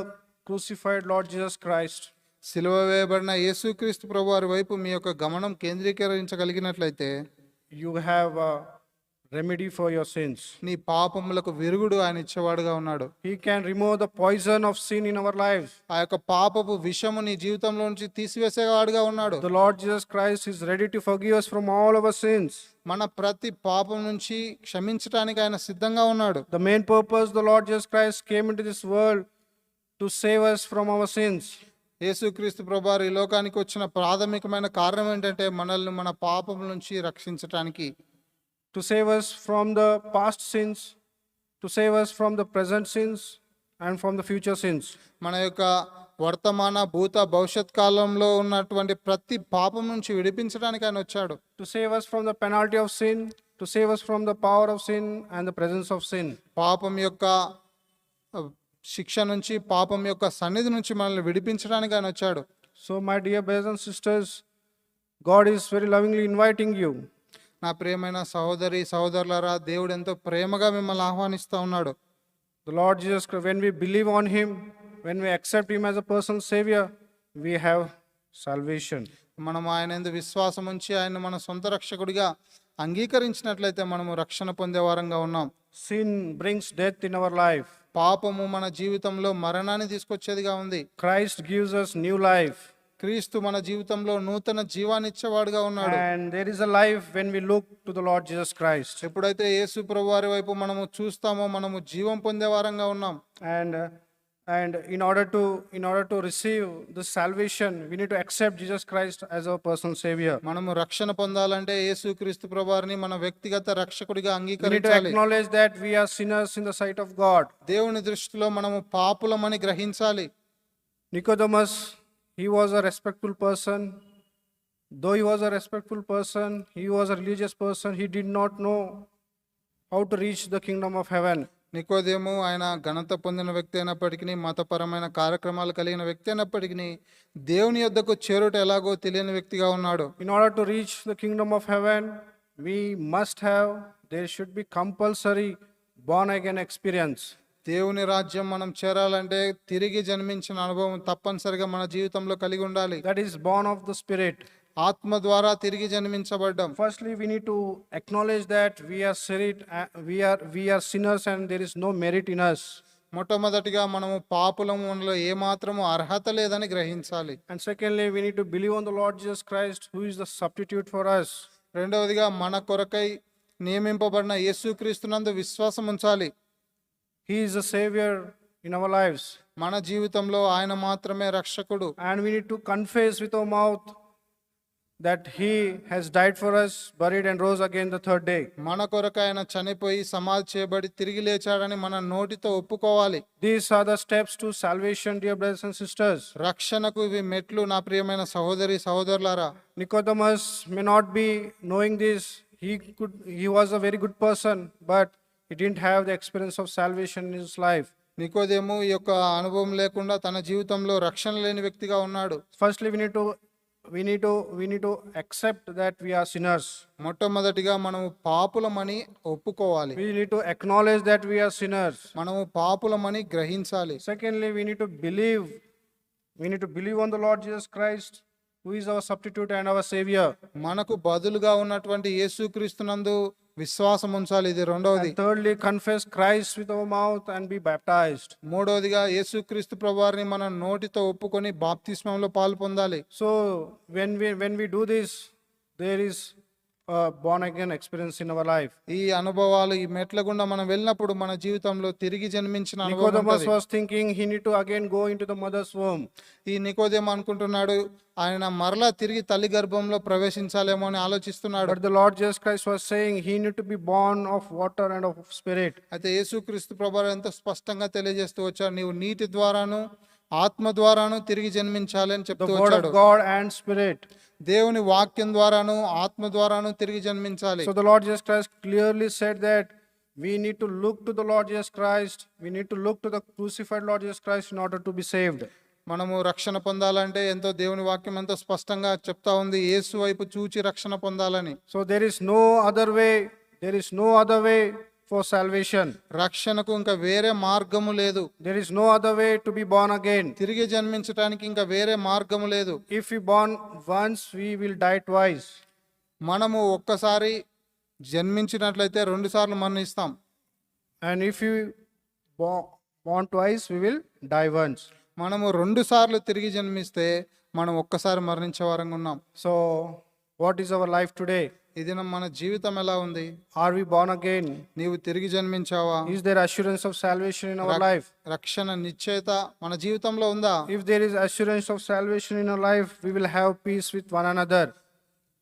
crucified Lord Jesus Christ, సిలువ వేయబడిన యేసుక్రీస్తు ప్రభువారి వైపు మీ యొక్క గమనం కేంద్రీకరించగలిగినట్లయితే you have a remedy for your sins. నీ పాపములకు విరుగుడు ఆయన ఇచ్చేవాడుగా ఉన్నాడు. He can remove the poison of sin in our lives. ఆ యొక్క పాపపు విషము నీ జీవితంలో నుంచి తీసివేసేవాడుగా ఉన్నాడు. The Lord Jesus Christ is ready to forgive us from all our sins. మన ప్రతి పాపం నుంచి క్షమించడానికి ఆయన సిద్ధంగా ఉన్నాడు. The main purpose the Lord Jesus Christ came into this world to save us from our sins. యేసుక్రీస్తు ప్రభువారు ఈ లోకానికి వచ్చిన ప్రాథమికమైన కారణం ఏంటంటే మనల్ని మన పాపం నుంచి రక్షించటానికి, To save us from the past sins, to save us from the present sins, and from the future sins. మన యొక్క వర్తమాన భూత భవిష్యత్ కాలంలో ఉన్నటువంటి ప్రతి పాపం నుంచి విడిపించడానికి ఆయన వచ్చాడు. To save us from the penalty of sin, to save us from the power of sin and the presence of sin. పాపం యొక్క శిక్ష నుంచి, పాపం యొక్క సన్నిధి నుంచి మనల్ని విడిపించడానికి ఆయన వచ్చాడు. So, my dear brothers and sisters, God is very lovingly inviting you. నా ప్రియమైన సహోదరి సహోదరులారా, దేవుడు ఎంతో ప్రేమగా మిమ్మల్ని ఆహ్వానిస్తూ ఉన్నాడు. The Lord Jesus Christ, when we believe on Him, when we accept Him as a personal Savior, we have salvation. మనం ఆయన యందు విశ్వాసం ఉంచి ఆయన మన సొంత రక్షకుడిగా అంగీకరించినట్లయితే మనము రక్షణ పొందే వారంగా ఉన్నాం. Sin brings death in our life. పాపము మన జీవితంలో మరణాన్ని తీసుకొచ్చేదిగా ఉంది. Christ gives us new life. క్రీస్తు మన జీవితంలో నూతన జీవాన్ని ఇచ్చేవాడుగా ఉన్నాడు. And there is a life when we look to the Lord Jesus Christ. ఎప్పుడైతే యేసు ప్రభువారి వైపు మనము చూస్తామో మనము జీవం పొందే వారంగా ఉన్నాం. And in order to receive this salvation, we need to accept Jesus Christ as our personal Savior. మనము రక్షణ పొందాలంటే యేసుక్రీస్తు ప్రభువారిని మన వ్యక్తిగత రక్షకుడిగా We need to అంగీకరించాలి. acknowledge that we are sinners in the sight of God. దేవుని దృష్టిలో మనము పాపులమని గ్రహించాలి. Nicodemus, he was a respectful person. Though he was a respectful person, he was a religious person. He did not know how to reach the kingdom of heaven. నికోదేము ఆయన ఘనత పొందిన వ్యక్తి అయినప్పటికీ, మతపరమైన కార్యక్రమాలు కలిగిన వ్యక్తి అయినప్పటికీ దేవుని యొద్దకు చేరుట ఎలాగో తెలియని వ్యక్తిగా ఉన్నాడు. In order to reach the kingdom of heaven, there should be compulsory born again experience. దేవుని రాజ్యం మనం చేరాలంటే తిరిగి జన్మించిన అనుభవం తప్పనిసరిగా మన జీవితంలో కలిగి ఉండాలి. That is born of the Spirit. ఆత్మ ద్వారా తిరిగి జన్మించబడ్డాం. Firstly, we need to acknowledge that we are sinners and there is no merit in us. మొట్టమొదటిగా మనము పాపులము, మనలో ఏమాత్రము అర్హత లేదని గ్రహించాలి. And secondly, we need to believe on the Lord Jesus Christ, who is the substitute for us. రెండవదిగా మన కొరకై నియమింపబడిన యేసుక్రీస్తునందు విశ్వాసం ఉంచాలి. He is the Savior in our lives. మన జీవితంలో ఆయన మాత్రమే రక్షకుడు. And we need to confess with our mouth that He has died for us, buried and rose again the third day. మన కొరకు ఆయన చనిపోయి సమాధి చేయబడి తిరిగి లేచాడని మన నోటితో ఒప్పుకోవాలి. These are the steps to salvation, dear brothers and sisters. రక్షణకు ఇవి మెట్లు నా ప్రియమైన సహోదరి సహోదరులారా. Nicodemus may not be knowing this. He was a very good person, but he didn't have the experience of salvation in his life. నికోదేము ఈ యొక్క అనుభవం లేకుండా తన జీవితంలో రక్షణ లేని వ్యక్తిగా ఉన్నాడు. Firstly, we need to accept that we are sinners. మొట్టమొదటిగా మనము పాపులమని ఒప్పుకోవాలి. We need to acknowledge that we are sinners. మనము పాపులమని గ్రహించాలి. Secondly, we need to believe on the Lord Jesus Christ, who is our substitute and our savior. మనకు బదులుగా ఉన్నటువంటి యేసుక్రీస్తునందు విశ్వాసం ఉంచాలి. ఇది రెండవది. And thirdly, confess Christ with our mouth and be baptized. మూడవదిగా యేసుక్రీస్తు ప్రభువారిని మన నోటితో ఒప్పుకొని బాప్తిస్మంలో పాలు పొందాలి. So when we do this, there is a born again experience in our life. ఈ అనుభవాలు ఈ మెట్ల గుండా మనం వెళ్ళినప్పుడు మన జీవితంలో తిరిగి జన్మించిన అనుభవం Nicodemus ఉంటది. was thinking he need to again go into the mother's womb. ఈ నికోదేము అనుకుంటున్నాడు ఆయన మరలా తిరిగి తల్లి గర్భంలో ప్రవేశించాలేమో అని ఆలోచిస్తున్నాడు. But the Lord Jesus Christ was saying he need to be born of water and of spirit. అయితే యేసుక్రీస్తు ప్రభువారు ఎంతో స్పష్టంగా తెలియజేస్తూ వచ్చాడు, నీవు నీటి ద్వారాను ఆత్మ ద్వారాను తిరిగి జన్మించాలి అని The చెప్తూ word వచ్చాడు. of God and spirit. దేవుని వాక్యం ద్వారాను ఆత్మ ద్వారాను తిరిగి జన్మించాలి. So the Lord Jesus Christ clearly said that we need to look to the Lord Jesus Christ. We need to look to the crucified Lord Jesus Christ in order to be saved. మనము రక్షణ పొందాలంటే ఎంతో దేవుని వాక్యం ఎంతో స్పష్టంగా చెప్తా ఉంది, యేసు వైపు చూచి రక్షణ పొందాలని. So there is no other way for salvation. రక్షణకు ఇంకా వేరే మార్గము లేదు. There is no other way to be born again. తిరిగి జన్మించడానికి ఇంకా వేరే మార్గము లేదు. If we born once, we will die twice. మనము ఒక్కసారి జన్మించినట్లయితే 2 సార్లు మరణిస్తాం. And if you born twice, we will die once. మనము 2 సార్లు తిరిగి జన్మిస్తే మనం ఒక్కసారి మరణించే వారంగా ఉన్నాం. So what is our life today? ఈ దినం మన జీవితం ఎలా ఉంది? Are we born again? నీవు తిరిగి జన్మించావా? Is there assurance of salvation in our life? రక్షణ నిశ్చయత మన జీవితంలో ఉందా? If there is assurance of salvation in our life, we will have peace with one another.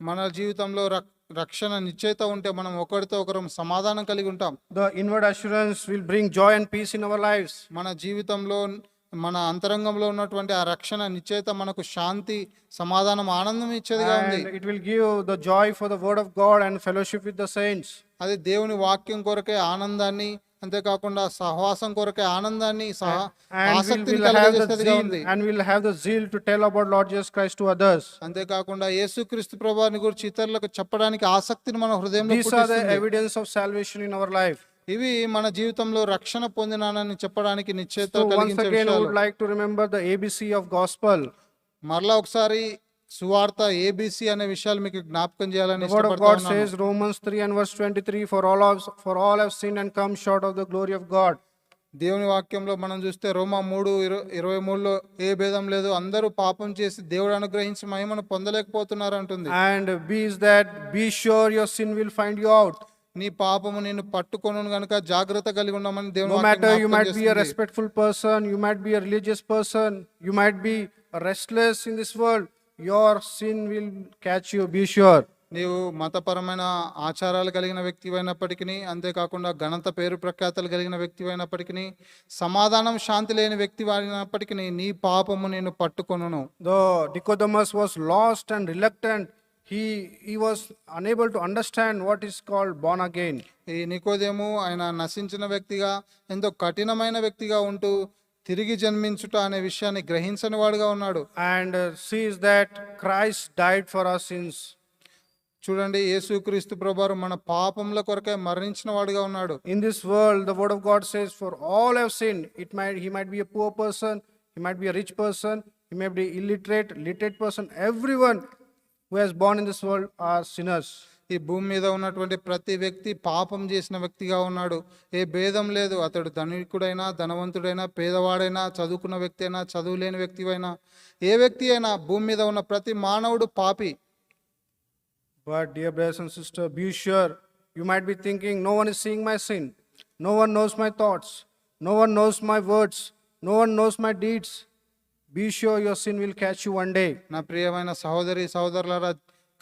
మన జీవితంలో రక్షణ నిశ్చయత ఉంటే మనం ఒకరితో ఒకరం సమాధానం కలిగి ఉంటాం. The inward assurance will bring joy and peace in our lives. మన జీవితంలో మన అంతరంగంలో ఉన్నటువంటి ఆ రక్షణ నిశ్చయత మనకు శాంతి, సమాధానం, ఆనందం ఇచ్చేదిగా ఉంది. And it will give the joy for the word of God and fellowship with the saints. అది దేవుని వాక్యం కొరకే ఆనందాన్ని, అంతేకాకుండా సహవాసం కొరకే ఆనందాన్ని, ఆసక్తిని కలిగజేసేదిగా ఉంది. And we'll have the zeal to tell about Lord Jesus Christ to others. అంతేకాకుండా యేసుక్రీస్తు ప్రభువుని గురించి ఇతరులకు చెప్పడానికి ఆసక్తిని మన హృదయంలో These are the పుట్టిస్తుంది. evidence of salvation in our life. ఇవి మన జీవితంలో రక్షణ పొందినానని చెప్పడానికి నిశ్చయత So once కలిగించే again, I విషయాలు. would like to remember the ABC of gospel. మరలా ఒకసారి సువార్త ABC అనే విషయాలు మీకు జ్ఞాపకం చేయాలని The word of ఇష్టపడతా God ఉన్నాను. says, Romans 3 and verse 23, for all have sinned and come short of the glory of God. దేవుని వాక్యంలో మనం చూస్తే రోమా 3:23లో ఏ భేదం లేదు, అందరూ పాపం చేసి దేవుడు అనుగ్రహించి మహిమను పొందలేకపోతున్నారు అంటుంది. And B is that, be sure your sin will find you out. నీ పాపము నిన్ను పట్టుకొను గనుక జాగ్రత్త కలిగి ఉండమని దేవుని No వాక్యం matter you జ్ఞాపకం might be a చేస్తుంది. respectful person, you might be a religious person, you might be restless in this world, your sin will catch you, be sure. నీవు మతపరమైన ఆచారాలు కలిగిన వ్యక్తి అయినప్పటికీ, అంతేకాకుండా ఘనత పేరు ప్రఖ్యాతలు కలిగిన వ్యక్తి అయినప్పటికీ, సమాధానం శాంతి లేని వ్యక్తి అయినప్పటికీ నీ పాపము నేను పట్టుకొనును. Though Nicodemus was lost and reluctant, he was unable to understand what is called born again. ఈ నికోదేము ఆయన నశించిన వ్యక్తిగా, ఎంతో కఠినమైన వ్యక్తిగా ఉంటూ తిరిగి జన్మించుట అనే విషయాన్ని గ్రహించని వాడుగా ఉన్నాడు. And sees that Christ died for our sins. చూడండి, యేసుక్రీస్తు ప్రభువారు మన పాపముల కొరకే మరణించిన వాడుగా ఉన్నాడు. In this world, the word of God says, for all have sinned. He might be a poor person, he might be a rich person, he may be literate person. Everyone who has born in this world are sinners. ఈ భూమి మీద ఉన్నటువంటి ప్రతి వ్యక్తి పాపం చేసిన వ్యక్తిగా ఉన్నాడు. ఏ భేదం లేదు, అతడు ధనికుడైనా, ధనవంతుడైనా, పేదవాడైనా, చదువుకున్న వ్యక్తి అయినా, చదువు లేని వ్యక్తి అయినా, ఏ వ్యక్తి అయినా భూమి మీద ఉన్న ప్రతి మానవుడు పాపి. But dear brothers and sisters, be sure, you might be thinking, no one is seeing my sin, no one knows my thoughts, no one knows my words, no one knows my deeds. Be sure your sin will catch you one day. నా ప్రియమైన సహోదరి సహోదరులారా,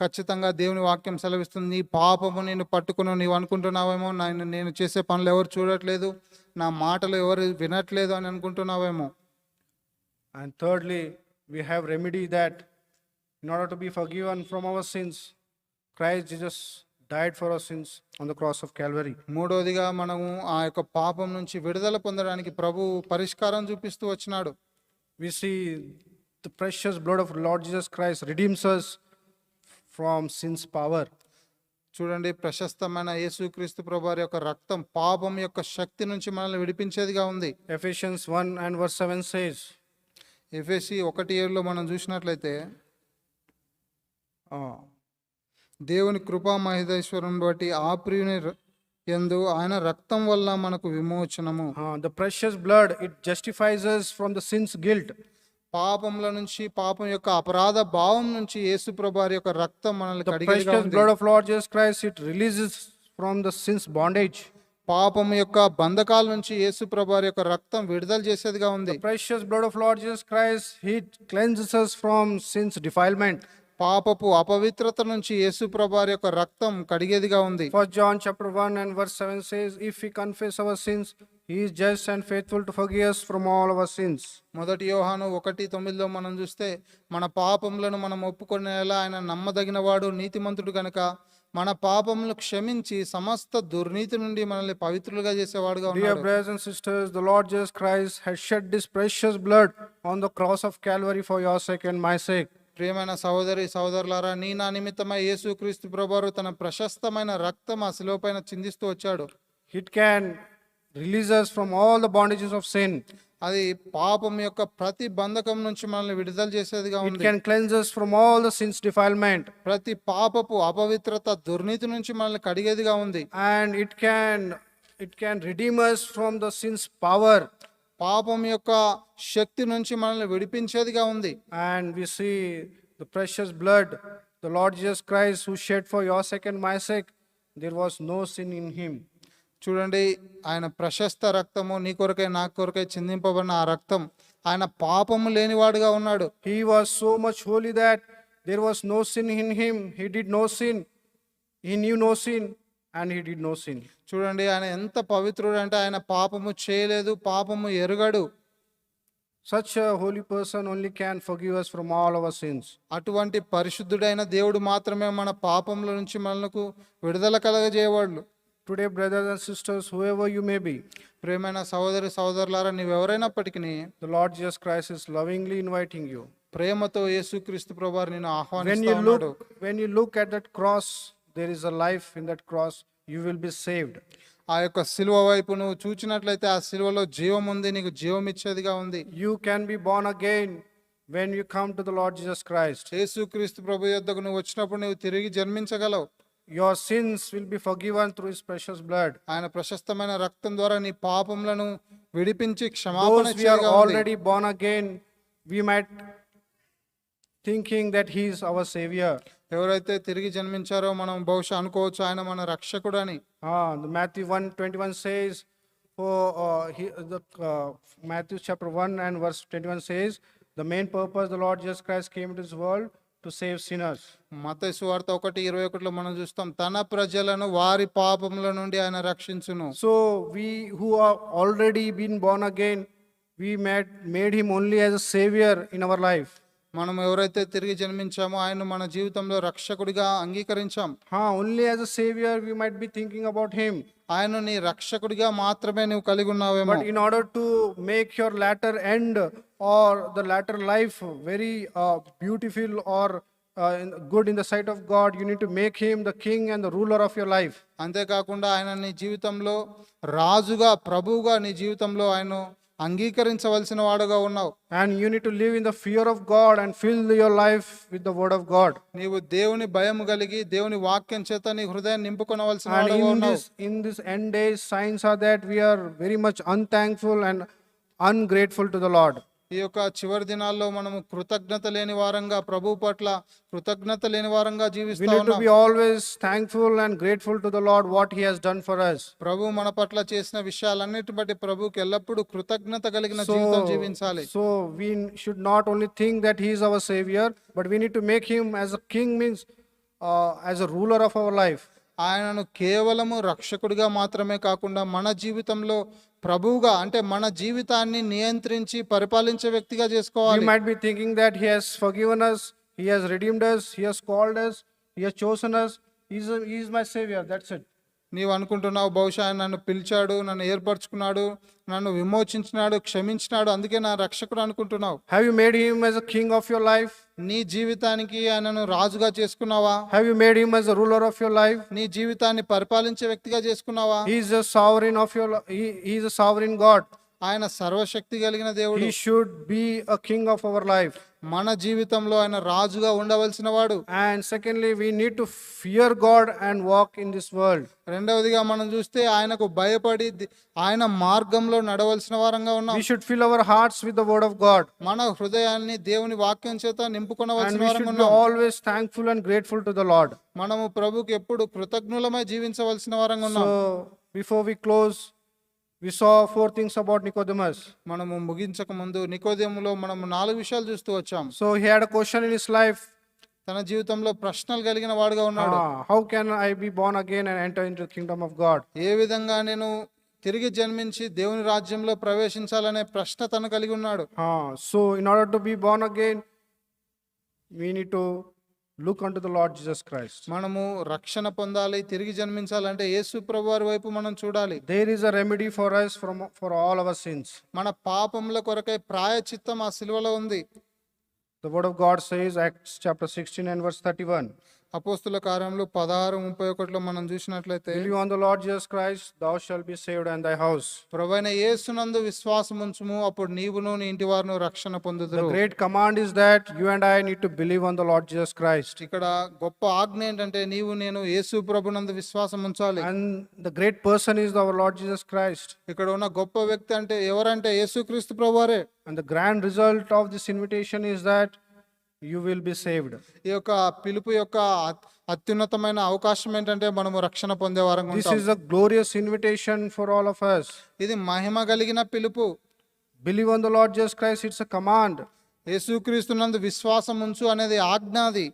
ఖచ్చితంగా దేవుని వాక్యం సెలవిస్తుంది, నీ పాపము నేను పట్టుకుని నీవు అనుకుంటున్నావేమో, నేను చేసే పనులు ఎవరు చూడట్లేదు, నా మాటలు ఎవరు వినట్లేదు అని అనుకుంటున్నావేమో. And thirdly, we have remedy that in order to be forgiven from our sins, Christ Jesus died for our sins on the cross of Calvary. మూడోదిగా మనము ఆ యొక్క పాపం నుంచి విడుదల పొందడానికి ప్రభు పరిష్కారం చూపిస్తూ వచ్చినాడు. We see the precious blood of Lord Jesus Christ redeems us from sin's power. చూడండి, ప్రశస్తమైన యేసుక్రీస్తు ప్రభువారి యొక్క రక్తం పాపం యొక్క శక్తి నుంచి మనల్ని విడిపించేదిగా ఉంది. Ephesians 1 and verse 7 says, ఎఫెసీ 1:7 మనం చూసినట్లయితే దేవుని కృపా మహేశ్వరం బట్టి ఆ ప్రియుని యందు ఆయన రక్తం వల్ల మనకు విమోచనము. the precious blood, it justifies us from the sin's guilt. పాపముల నుంచి, పాపం యొక్క అపరాధ భావం నుంచి యేసు ప్రభువారి యొక్క రక్తం మనల్ని The కడిగేదిగా precious ఉంది. blood of Lord Jesus Christ, it releases from the sin's bondage. పాపం యొక్క బంధకాల నుంచి యేసు ప్రభువారి యొక్క రక్తం విడుదల చేసేదిగా ఉంది. The precious blood of Lord Jesus Christ, he cleanses us from sin's defilement. పాపపు అపవిత్రత నుంచి యేసు ప్రభువారి యొక్క రక్తం కడిగేదిగా ఉంది. 1 John chapter 1 and verse 7 says, if we confess our sins, he is just and faithful to forgive us from all our sins. మొదటి యోహాను 1:9 మనం చూస్తే మన పాపములను మనం ఒప్పుకొనేలా ఆయన నమ్మదగిన వాడు నీతిమంతుడు గనుక మన పాపములను క్షమించి సమస్త దుర్నీతి నుండి మనల్ని పవిత్రులుగా చేసేవాడుగా Dear ఉన్నాడు. brothers and sisters, the Lord Jesus Christ has shed this precious blood on the cross of Calvary for your sake and my sake. ప్రియమైన సహోదరి సహోదరులారా, నా నిమిత్తమై యేసుక్రీస్తు ప్రభువారు తన ప్రశస్తమైన రక్తం ఆ శిలువ పైన చిందిస్తూ వచ్చాడు. It can release us from all the bondages of sin. అది పాపం యొక్క ప్రతి బంధకం నుంచి మనల్ని విడుదల చేసేదిగా It ఉంది. can cleanse us from all the sin's defilement. ప్రతి పాపపు అపవిత్రత దుర్నీతి నుంచి మనల్ని కడిగేదిగా ఉంది. And it can redeem us from the sin's power. పాపం యొక్క శక్తి నుంచి మనల్ని విడిపించేదిగా ఉంది. And we see the precious blood, the Lord Jesus Christ who shed for your sake and my sake, there was no sin in him. చూడండి, ఆయన ప్రశస్త రక్తము నీ కొరకై నా కొరకై చిందింపబడిన ఆ రక్తం, ఆయన పాపము లేనివాడుగా ఉన్నాడు. He was so much holy that there was no sin in him. He did no sin. He knew no sin and he did no sin. చూడండి, ఆయన ఎంత పవిత్రుడు అంటే ఆయన పాపము చేయలేదు, పాపము ఎరుగడు. Such a holy person only can forgive us from all our sins. అటువంటి పరిశుద్ధుడైన దేవుడు మాత్రమే మన పాపముల నుంచి మనకు విడుదల కలగజేయవాడు. Today, brothers and sisters, whoever you may be, ప్రియమైన సహోదరి సహోదరులారా, నీవెవరైనప్పటికీ the Lord Jesus Christ is lovingly inviting you. ప్రేమతో యేసుక్రీస్తు ప్రభువారు నిన్ను When ఆహ్వానిస్తూ you ఉన్నాడు. look at that cross, there is a life in that cross. You will be saved. ఆ యొక్క సిలువ వైపు నువ్వు చూచినట్లయితే ఆ సిలువలో జీవం ఉంది, నీకు జీవం ఇచ్చేదిగా ఉంది. You can be born again when you come to the Lord Jesus Christ. యేసుక్రీస్తు ప్రభు యొద్దకు నువ్వు వచ్చినప్పుడు నువ్వు తిరిగి జన్మించగలవు. Your sins will be forgiven through his precious blood. ఆయన ప్రశస్తమైన రక్తం ద్వారా నీ పాపములను విడిపించి క్షమాపణ Those we are చేయగా ఉంది. already born again, we might thinking that he is our savior. ఎవరైతే తిరిగి జన్మించారో మనం బహుశా అనుకోవచ్చు ఆయన మన రక్షకుడు అని. The Matthew 1:21 says, Matthew chapter 1 and verse 21 says, the main purpose the Lord Jesus Christ came into this world to save sinners. మత్తయి సువార్త 1:21 మనం చూస్తాం, తన ప్రజలను వారి పాపముల నుండి ఆయన రక్షించును. So we who are already been born again, we made him only as a savior in our life. మనం ఎవరైతే తిరిగి జన్మించామో ఆయన మన జీవితంలో రక్షకుడిగా అంగీకరించాం. Only as a savior we might be thinking about him. ఆయన నీ రక్షకుడిగా మాత్రమే నువ్వు కలిగి ఉన్నావేమో. But in order to make your latter end or the latter life very beautiful or good in the sight of God, you need to make him the king and the ruler of your life. అంతేకాకుండా ఆయన నీ జీవితంలో రాజుగా, ప్రభువుగా నీ జీవితంలో ఆయన అంగీకరించవలసిన వాడుగా ఉన్నావు. And you need to live in the fear of God and fill your life with the word of God. నీవు దేవుని భయము కలిగి దేవుని వాక్యం చేత నీ హృదయాన్ని నింపుకొనవలసిన And వాడుగా ఉన్నావు. in this end days, signs are that we are very much unthankful and ungrateful to the Lord. ఈ యొక్క చివరి దినాల్లో మనము కృతజ్ఞత లేని వారంగా, ప్రభు పట్ల కృతజ్ఞత లేని వారంగా We జీవిస్తూ need to ఉన్నాం. be always thankful and grateful to the Lord what he has done for us. ప్రభు మన పట్ల చేసిన విషయాలన్నిటి బట్టి ప్రభువుకి ఎల్లప్పుడూ కృతజ్ఞత కలిగిన జీవితం జీవించాలి. So we should not only think that he is our savior, but we need to make him as a king, means as a ruler of our life. ఆయనను కేవలము రక్షకుడిగా మాత్రమే కాకుండా మన జీవితంలో ప్రభువుగా, అంటే మన జీవితాన్ని నియంత్రించి పరిపాలించే వ్యక్తిగా We చేసుకోవాలి. might be thinking that he has forgiven us, he has redeemed us, he has called us, he has chosen us, He is my savior. That's it. నీవు అనుకుంటున్నావు బహుశా ఆయన నన్ను పిలిచాడు, నన్ను ఏర్పరచుకున్నాడు, నన్ను విమోచించినాడు, క్షమించినాడు, అందుకే నా రక్షకుడు అనుకుంటున్నావు. Have you made him as a king of your life? నీ జీవితానికి ఆయనను రాజుగా చేసుకున్నావా? Have you made him as a ruler of your life? నీ జీవితాన్ని పరిపాలించే వ్యక్తిగా చేసుకున్నావా? He is a sovereign of your he is a sovereign God. ఆయన సర్వశక్తి కలిగిన దేవుడు. He should be a king of our life. మన జీవితంలో ఆయన రాజుగా ఉండవలసిన వాడు. And secondly, we need to fear God and walk in this world. రెండవదిగా మనం చూస్తే ఆయనకు భయపడి ఆయన మార్గంలో నడవలసిన వారంగా ఉన్నాం. We should fill our hearts with the word of God. మన హృదయాన్ని దేవుని వాక్యం చేత And నింపుకొనవలసిన we వారంగా should be ఉన్నాం. always thankful and grateful to the Lord. మనము ప్రభుకి ఎప్పుడు కృతజ్ఞులమై జీవించవలసిన వారంగా ఉన్నాం. So, before we close, we saw 4 things about Nicodemus. మనము ముగించక ముందు నికోదేములో మనము 4 విషయాలు చూస్తూ వచ్చాం. So, he had a question in his life. తన జీవితంలో ప్రశ్నలు కలిగిన వాడుగా ఉన్నాడు. How can I be born again and enter into the kingdom of God? ఏ విధంగా నేను తిరిగి జన్మించి దేవుని రాజ్యంలో ప్రవేశించాలనే ప్రశ్న తను కలిగి ఉన్నాడు. So, in order to be born again, we need to look unto the Lord Jesus Christ. మనము రక్షణ పొందాలి, తిరిగి జన్మించాలంటే యేసు ప్రభువారి వైపు మనం చూడాలి. There is a remedy for us for all our sins. మన పాపముల కొరకై ప్రాయచిత్తం ఆ సిలువలో ఉంది. The word of God says, Acts chapter 16 and verse 31. అపోస్తుల కార్యములు 16:31లో మనం చూసినట్లయితే, Believe on the Lord Jesus Christ, thou shalt be saved and thy house. ప్రభువైన యేసునందు విశ్వాసం ఉంచుము, అప్పుడు నీవును నీ ఇంటి వారును రక్షణ The పొందుదురు. great command is that you and I need to believe on the Lord Jesus Christ. ఇక్కడ గొప్ప ఆజ్ఞ ఏంటంటే నీవు నేను యేసు ప్రభునందు విశ్వాసం ఉంచాలి. And the great person is our Lord Jesus Christ. ఇక్కడ ఉన్న గొప్ప వ్యక్తి అంటే ఎవరంటే యేసుక్రీస్తు ప్రభువారే. And the grand result of this invitation is that you will be saved. ఈ యొక్క పిలుపు యొక్క అత్యున్నతమైన అవకాశం ఏంటంటే మనము రక్షణ పొందే వారంగా This ఉంటాం. is a glorious invitation for all of us. ఇది మహిమ కలిగిన పిలుపు. Believe on the Lord Jesus Christ, it's a command. యేసుక్రీస్తునందు విశ్వాసం ఉంచు అనేది ఆజ్ఞాది.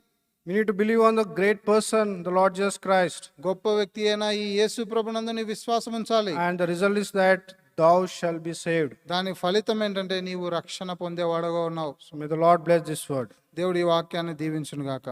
We need to believe on the great person, the Lord Jesus Christ. గొప్ప వ్యక్తి అయిన ఈ యేసు ప్రభునందు నీ విశ్వాసం ఉంచాలి. And the result is that thou shalt be saved. దాని ఫలితం ఏంటంటే నీవు రక్షణ పొందేవాడుగా ఉన్నావు. So may the Lord bless this word. దేవుడి ఈ వాక్యాన్ని దీవించును గాక.